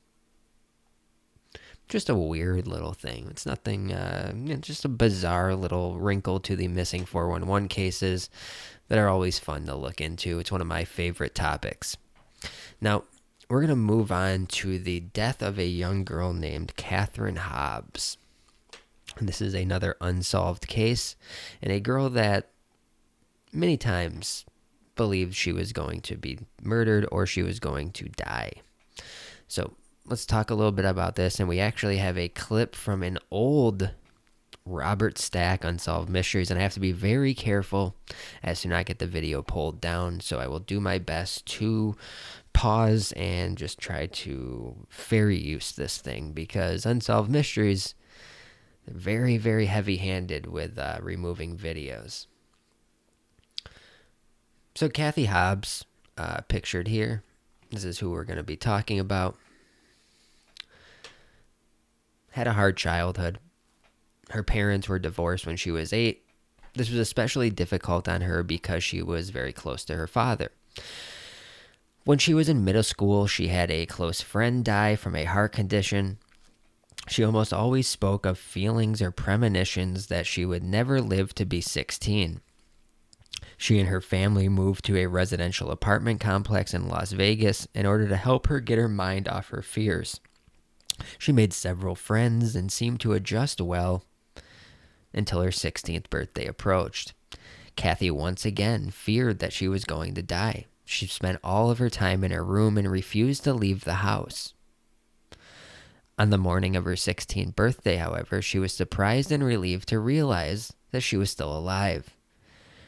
Just a weird little thing. It's nothing, just a bizarre little wrinkle to the Missing 411 cases that are always fun to look into. It's one of my favorite topics. Now, we're going to move on to the death of a young girl named Catherine Hobbs. And this is another unsolved case, and a girl that many times believed she was going to be murdered or she was going to die. So let's talk a little bit about this, and we actually have a clip from an old Robert Stack Unsolved Mysteries, and I have to be very careful as to not get the video pulled down, so I will do my best to pause and just try to fair use this thing, because Unsolved Mysteries are very, very heavy-handed with removing videos. So Kathy Hobbs pictured here. This is who we're going to be talking about. Had a hard childhood. Her parents were divorced when she was 8. This was especially difficult on her because she was very close to her father. When she was in middle school, she had a close friend die from a heart condition. She almost always spoke of feelings or premonitions that she would never live to be 16. She and her family moved to a residential apartment complex in Las Vegas in order to help her get her mind off her fears. She made several friends and seemed to adjust well until her 16th birthday approached. Kathy once again feared that she was going to die. She spent all of her time in her room and refused to leave the house. On the morning of her 16th birthday, however, she was surprised and relieved to realize that she was still alive.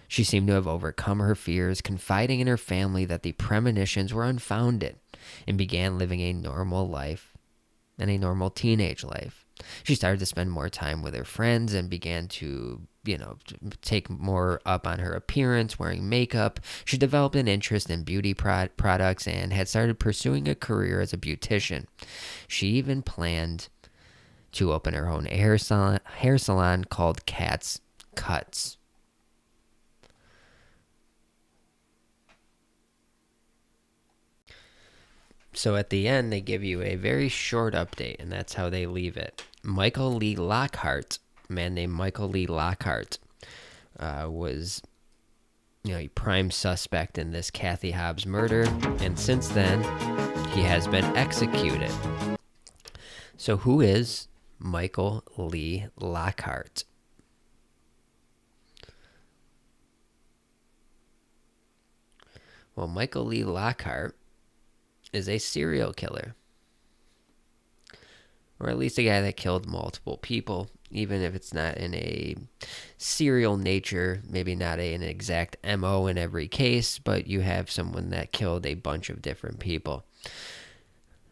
She seemed to have overcome her fears, confiding in her family that the premonitions were unfounded, and began living a normal life and a normal teenage life. She started to spend more time with her friends and began to, take more up on her appearance, wearing makeup. She developed an interest in beauty products and had started pursuing a career as a beautician. She even planned to open her own hair salon called Cat's Cuts. So at the end, they give you a very short update, and that's how they leave it. Michael Lee Lockhart, a man named Michael Lee Lockhart, was a prime suspect in this Kathy Hobbs murder, and since then, he has been executed. So who is Michael Lee Lockhart? Well, Michael Lee Lockhart is a serial killer, or at least a guy that killed multiple people, even if it's not in a serial nature, maybe not an exact MO in every case, but you have someone that killed a bunch of different people.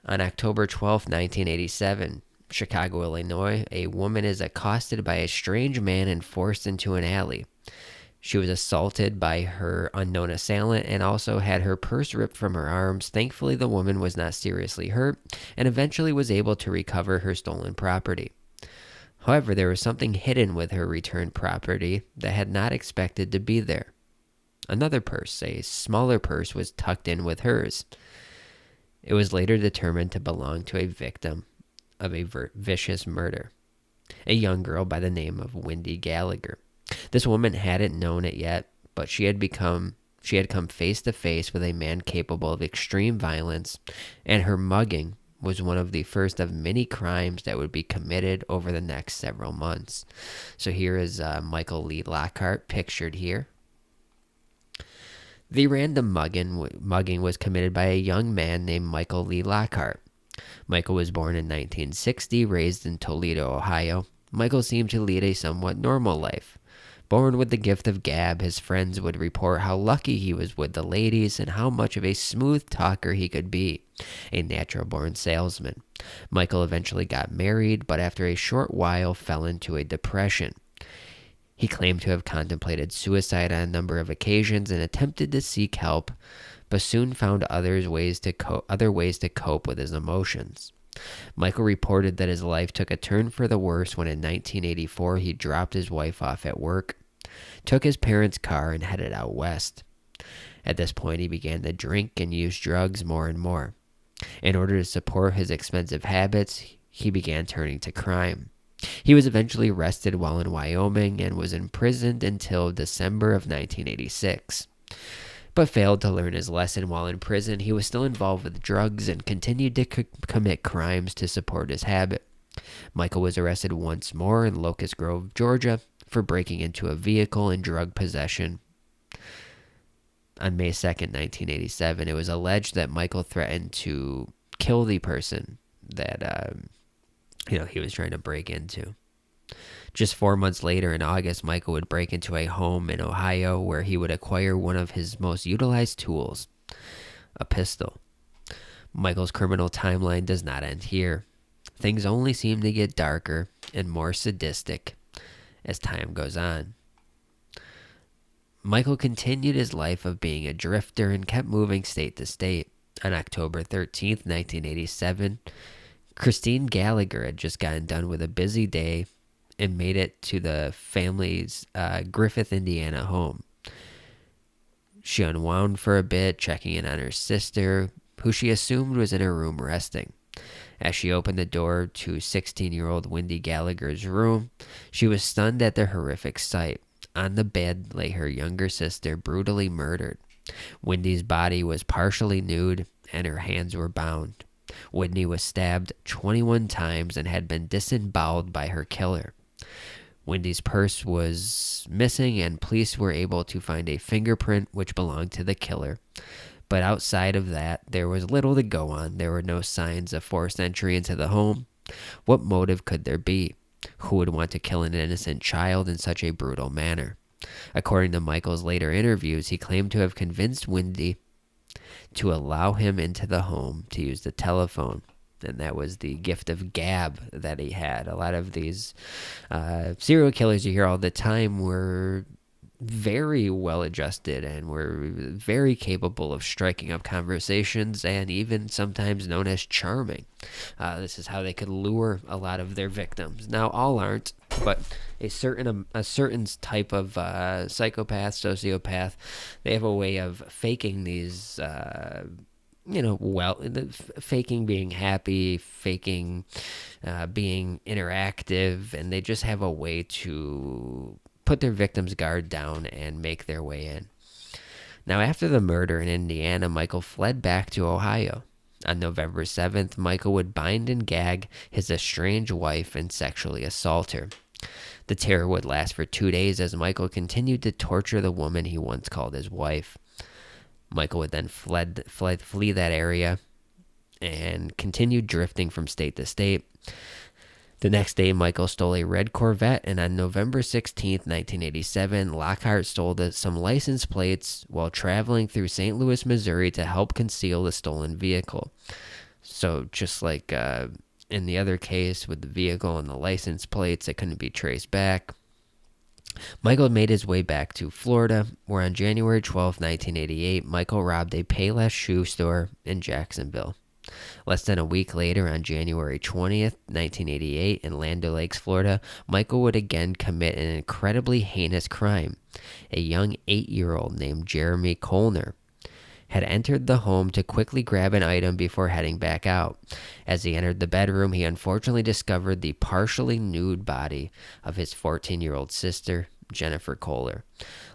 On October 12, 1987, Chicago, Illinois, a woman is accosted by a strange man and forced into an alley. She was assaulted by her unknown assailant and also had her purse ripped from her arms. Thankfully, the woman was not seriously hurt and eventually was able to recover her stolen property. However, there was something hidden with her returned property that had not expected to be there. Another purse, a smaller purse, was tucked in with hers. It was later determined to belong to a victim of a vicious murder, a young girl by the name of Wendy Gallagher. This woman hadn't known it yet, but she had come face to face with a man capable of extreme violence, and her mugging was one of the first of many crimes that would be committed over the next several months. So here is Michael Lee Lockhart pictured here. The random mugging was committed by a young man named Michael Lee Lockhart. Michael was born in 1960, raised in Toledo, Ohio. Michael seemed to lead a somewhat normal life. Born with the gift of gab, his friends would report how lucky he was with the ladies and how much of a smooth talker he could be, a natural-born salesman. Michael eventually got married, but after a short while fell into a depression. He claimed to have contemplated suicide on a number of occasions and attempted to seek help, but soon found other ways to cope with his emotions. Michael reported that his life took a turn for the worse when in 1984 he dropped his wife off at work, took his parents' car, and headed out west. At this point, he began to drink and use drugs more and more. In order to support his expensive habits, he began turning to crime. He was eventually arrested while in Wyoming and was imprisoned until December of 1986. But failed to learn his lesson while in prison. He was still involved with drugs and continued to commit crimes to support his habit. Michael was arrested once more in Locust Grove, Georgia, for breaking into a vehicle and drug possession. On May 2nd, 1987, it was alleged that Michael threatened to kill the person that he was trying to break into. Just 4 months later, in August, Michael would break into a home in Ohio where he would acquire one of his most utilized tools, a pistol. Michael's criminal timeline does not end here. Things only seem to get darker and more sadistic as time goes on. Michael continued his life of being a drifter and kept moving state to state. On October 13th, 1987, Christine Gallagher had just gotten done with a busy day and made it to the family's Griffith, Indiana home. She unwound for a bit, checking in on her sister, who she assumed was in her room resting. As she opened the door to 16-year-old Wendy Gallagher's room, she was stunned at the horrific sight. On the bed lay her younger sister, brutally murdered. Wendy's body was partially nude, and her hands were bound. Wendy was stabbed 21 times and had been disemboweled by her killer. Wendy's purse was missing, and police were able to find a fingerprint which belonged to the killer. But outside of that, there was little to go on. There were no signs of forced entry into the home. What motive could there be? Who would want to kill an innocent child in such a brutal manner? According to Michael's later interviews, he claimed to have convinced Wendy to allow him into the home to use the telephone. And that was the gift of gab that he had. A lot of these serial killers you hear all the time were very well adjusted and were very capable of striking up conversations and even sometimes known as charming. This is how they could lure a lot of their victims. Now, all aren't, but a certain type of psychopath, sociopath, they have a way of faking these faking being happy, faking being interactive, and they just have a way to put their victim's guard down and make their way in. Now, after the murder in Indiana, Michael fled back to Ohio. On November 7th, Michael would bind and gag his estranged wife and sexually assault her. The terror would last for 2 days as Michael continued to torture the woman he once called his wife. Michael would then flee that area and continued drifting from state to state. The next day, Michael stole a red Corvette, and on November 16th, 1987, Lockhart stole some license plates while traveling through St. Louis, Missouri to help conceal the stolen vehicle. So just like in the other case with the vehicle and the license plates that couldn't be traced back, Michael made his way back to Florida, where on January 12, 1988, Michael robbed a Payless shoe store in Jacksonville. Less than a week later, on January 20th, 1988, in Land O'Lakes, Florida, Michael would again commit an incredibly heinous crime. A young 8-year-old named Jeremy Colner had entered the home to quickly grab an item before heading back out. As he entered the bedroom, he unfortunately discovered the partially nude body of his 14-year-old sister, Jennifer Kohler.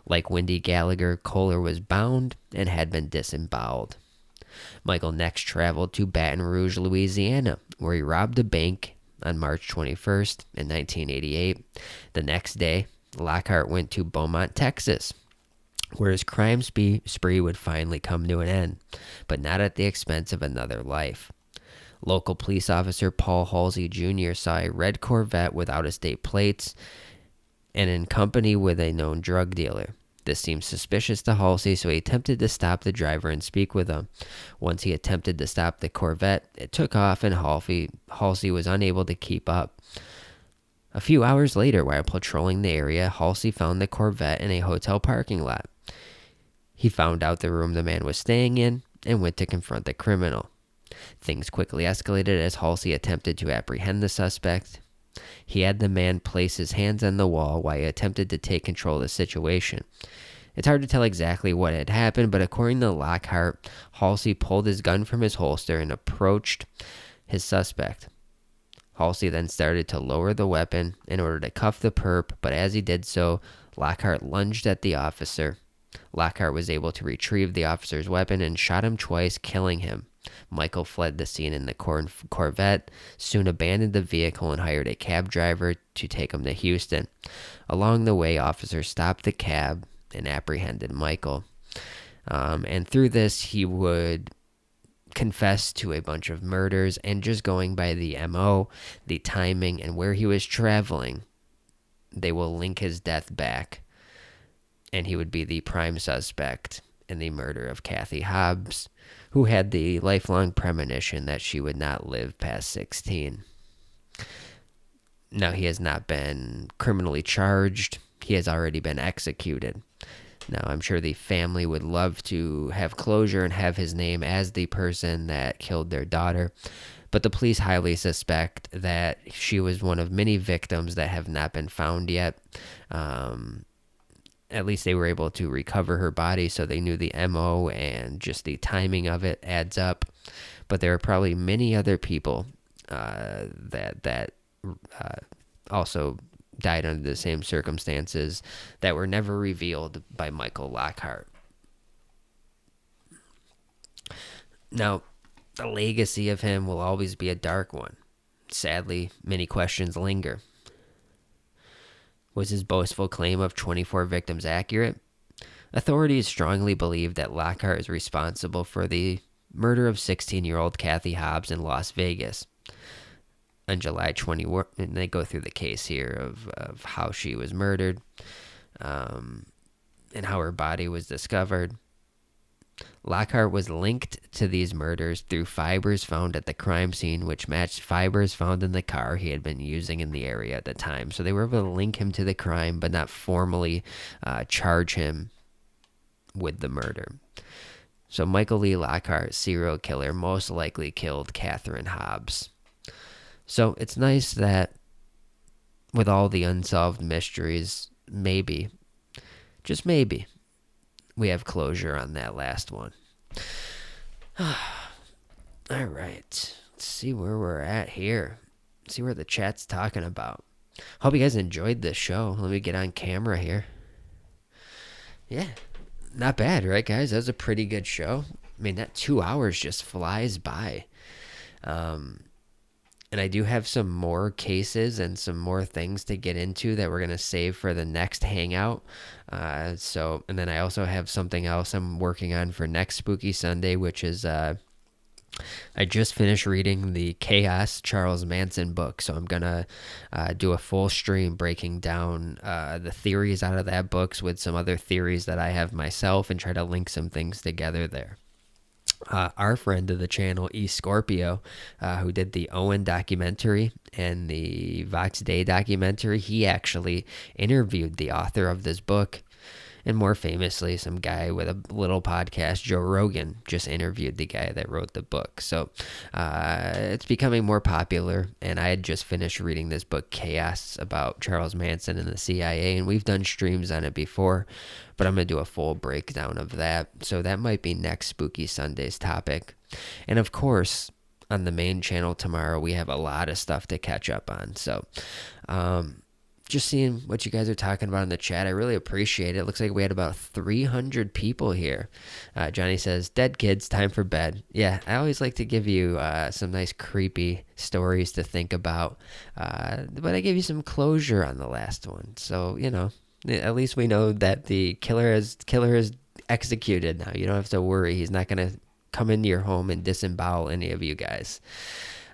Like Wendy Gallagher, Kohler was bound and had been disemboweled. Michael next traveled to Baton Rouge, Louisiana, where he robbed a bank on March 21st in 1988. The next day, Lockhart went to Beaumont, Texas, where his crime spree would finally come to an end, but not at the expense of another life. Local police officer Paul Halsey Jr. saw a red Corvette without estate plates and in company with a known drug dealer. This seemed suspicious to Halsey, so he attempted to stop the driver and speak with him. Once he attempted to stop the Corvette, it took off and Halsey was unable to keep up. A few hours later, while patrolling the area, Halsey found the Corvette in a hotel parking lot. He found out the room the man was staying in and went to confront the criminal. Things quickly escalated as Halsey attempted to apprehend the suspect. He had the man place his hands on the wall while he attempted to take control of the situation. It's hard to tell exactly what had happened, but according to Lockhart, Halsey pulled his gun from his holster and approached his suspect. Halsey then started to lower the weapon in order to cuff the perp, but as he did so, Lockhart lunged at the officer. Lockhart was able to retrieve the officer's weapon and shot him twice, killing him. Michael fled the scene in the Corvette, soon abandoned the vehicle and hired a cab driver to take him to Houston. Along the way, officers stopped the cab and apprehended Michael. And through this, he would confess to a bunch of murders, and just going by the MO, the timing, and where he was traveling, they will link his death back, and he would be the prime suspect in the murder of Kathy Hobbs, who had the lifelong premonition that she would not live past 16. Now, he has not been criminally charged. He has already been executed. Now, I'm sure the family would love to have closure and have his name as the person that killed their daughter, but the police highly suspect that she was one of many victims that have not been found yet. At least they were able to recover her body, so they knew the MO, and just the timing of it adds up. But there are probably many other people that also died under the same circumstances that were never revealed by Michael Lockhart. Now, the legacy of him will always be a dark one. Sadly, many questions linger. Was his boastful claim of 24 victims accurate? Authorities strongly believe that Lockhart is responsible for the murder of 16-year-old Kathy Hobbs in Las Vegas. On July 21, and they go through the case here of how she was murdered, and how her body was discovered. Lockhart was linked to these murders through fibers found at the crime scene, which matched fibers found in the car he had been using in the area at the time. So they were able to link him to the crime, but not formally charge him with the murder. So Michael Lee Lockhart, serial killer, most likely killed Catherine Hobbs. So it's nice that with all the unsolved mysteries, maybe, just maybe, we have closure on that last one. All right. Let's see where we're at here. See what the chat's talking about. Hope you guys enjoyed this show. Let me get on camera here. Yeah. Not bad, right, guys? That was a pretty good show. I mean, that 2 hours just flies by. And I do have some more cases and some more things to get into that we're going to save for the next hangout. And then I also have something else I'm working on for next Spooky Sunday, which is I just finished reading the Chaos Charles Manson book. So I'm going to do a full stream breaking down the theories out of that book with some other theories that I have myself and try to link some things together there. Our friend of the channel, E. Scorpio, who did the Owen documentary and the Vox Day documentary, he actually interviewed the author of this book. And more famously, some guy with a little podcast, Joe Rogan, just interviewed the guy that wrote the book. So it's becoming more popular. And I had just finished reading this book, Chaos, about Charles Manson and the CIA. And we've done streams on it before, but I'm going to do a full breakdown of that. So that might be next Spooky Sunday's topic. And of course, on the main channel tomorrow, we have a lot of stuff to catch up on. So, just seeing what you guys are talking about in the chat. I really appreciate it. It looks like we had about 300 people here. Johnny says, dead kids, time for bed. Yeah, I always like to give you some nice creepy stories to think about. But I gave you some closure on the last one. So, you know, at least we know that the killer is executed now. You don't have to worry. He's not going to come into your home and disembowel any of you guys.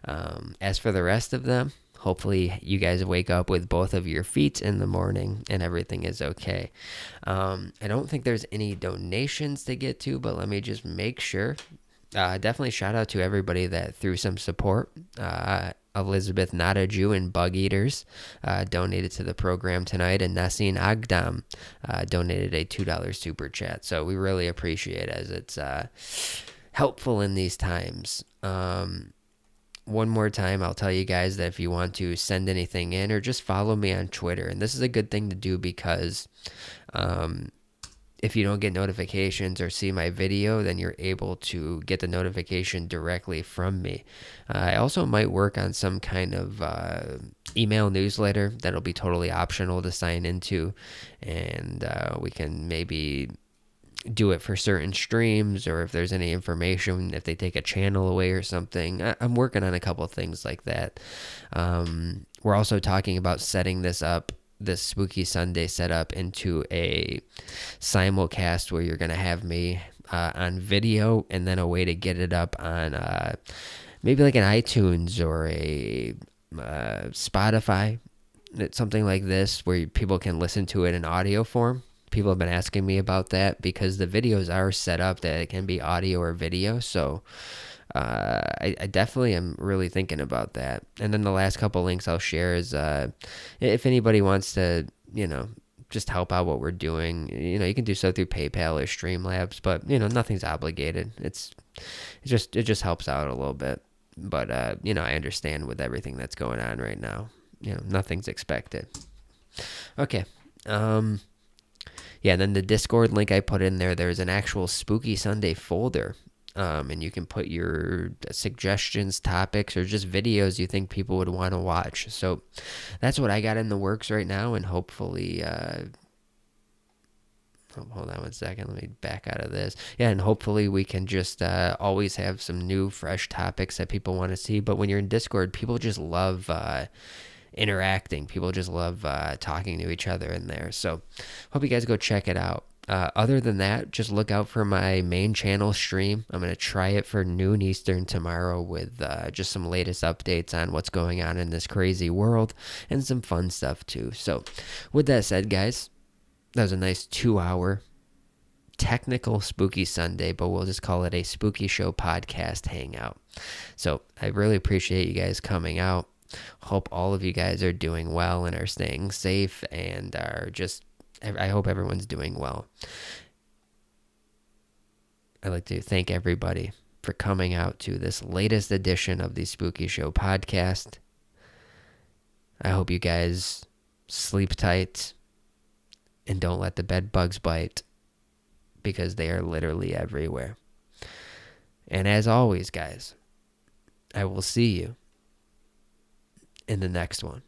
As for the rest of them, hopefully you guys wake up with both of your feet in the morning and everything is okay. I don't think there's any donations to get to, but let me just make sure. Definitely shout out to everybody that threw some support. Elizabeth Not a Jew and Bug Eaters donated to the program tonight, and Nassim Agdam donated a $2 super chat. So we really appreciate it, as it's helpful in these times. One more time, I'll tell you guys that if you want to send anything in or just follow me on Twitter, and this is a good thing to do because if you don't get notifications or see my video, then you're able to get the notification directly from me. I also might work on some kind of email newsletter that'll be totally optional to sign into, and we can maybe do it for certain streams, or if there's any information, if they take a channel away or something. I'm working on a couple of things like that. We're also talking about setting this Spooky Sunday setup into a simulcast where you're going to have me on video, and then a way to get it up on maybe like an iTunes or a Spotify, something like this, where people can listen to it in audio form. People have been asking me about that because the videos are set up that it can be audio or video. So I definitely am really thinking about that. And then the last couple links I'll share is if anybody wants to, just help out what we're doing, you can do so through PayPal or Streamlabs, but nothing's obligated. It just helps out a little bit. But I understand with everything that's going on right now. Nothing's expected. Okay. Yeah, and then the Discord link I put in there's an actual Spooky Sunday folder. And you can put your suggestions, topics, or just videos you think people would want to watch. So that's what I got in the works right now, and hopefully, hold on one second, let me back out of this. Yeah, and hopefully we can just always have some new, fresh topics that people want to see. But when you're in Discord, people just love interacting. People just love talking to each other in there. So hope you guys go check it out. Other than that, just look out for my main channel stream. I'm going to try it for noon Eastern tomorrow with just some latest updates on what's going on in this crazy world and some fun stuff too. So with that said, guys, that was a nice 2-hour technical Spooky Sunday, but we'll just call it a Spooky Show podcast hangout. So I really appreciate you guys coming out. Hope all of you guys are doing well and are staying safe and are just, I hope everyone's doing well. I'd like to thank everybody for coming out to this latest edition of the Spooky Show podcast. I hope you guys sleep tight and don't let the bed bugs bite, because they are literally everywhere. And as always, guys, I will see you in the next one.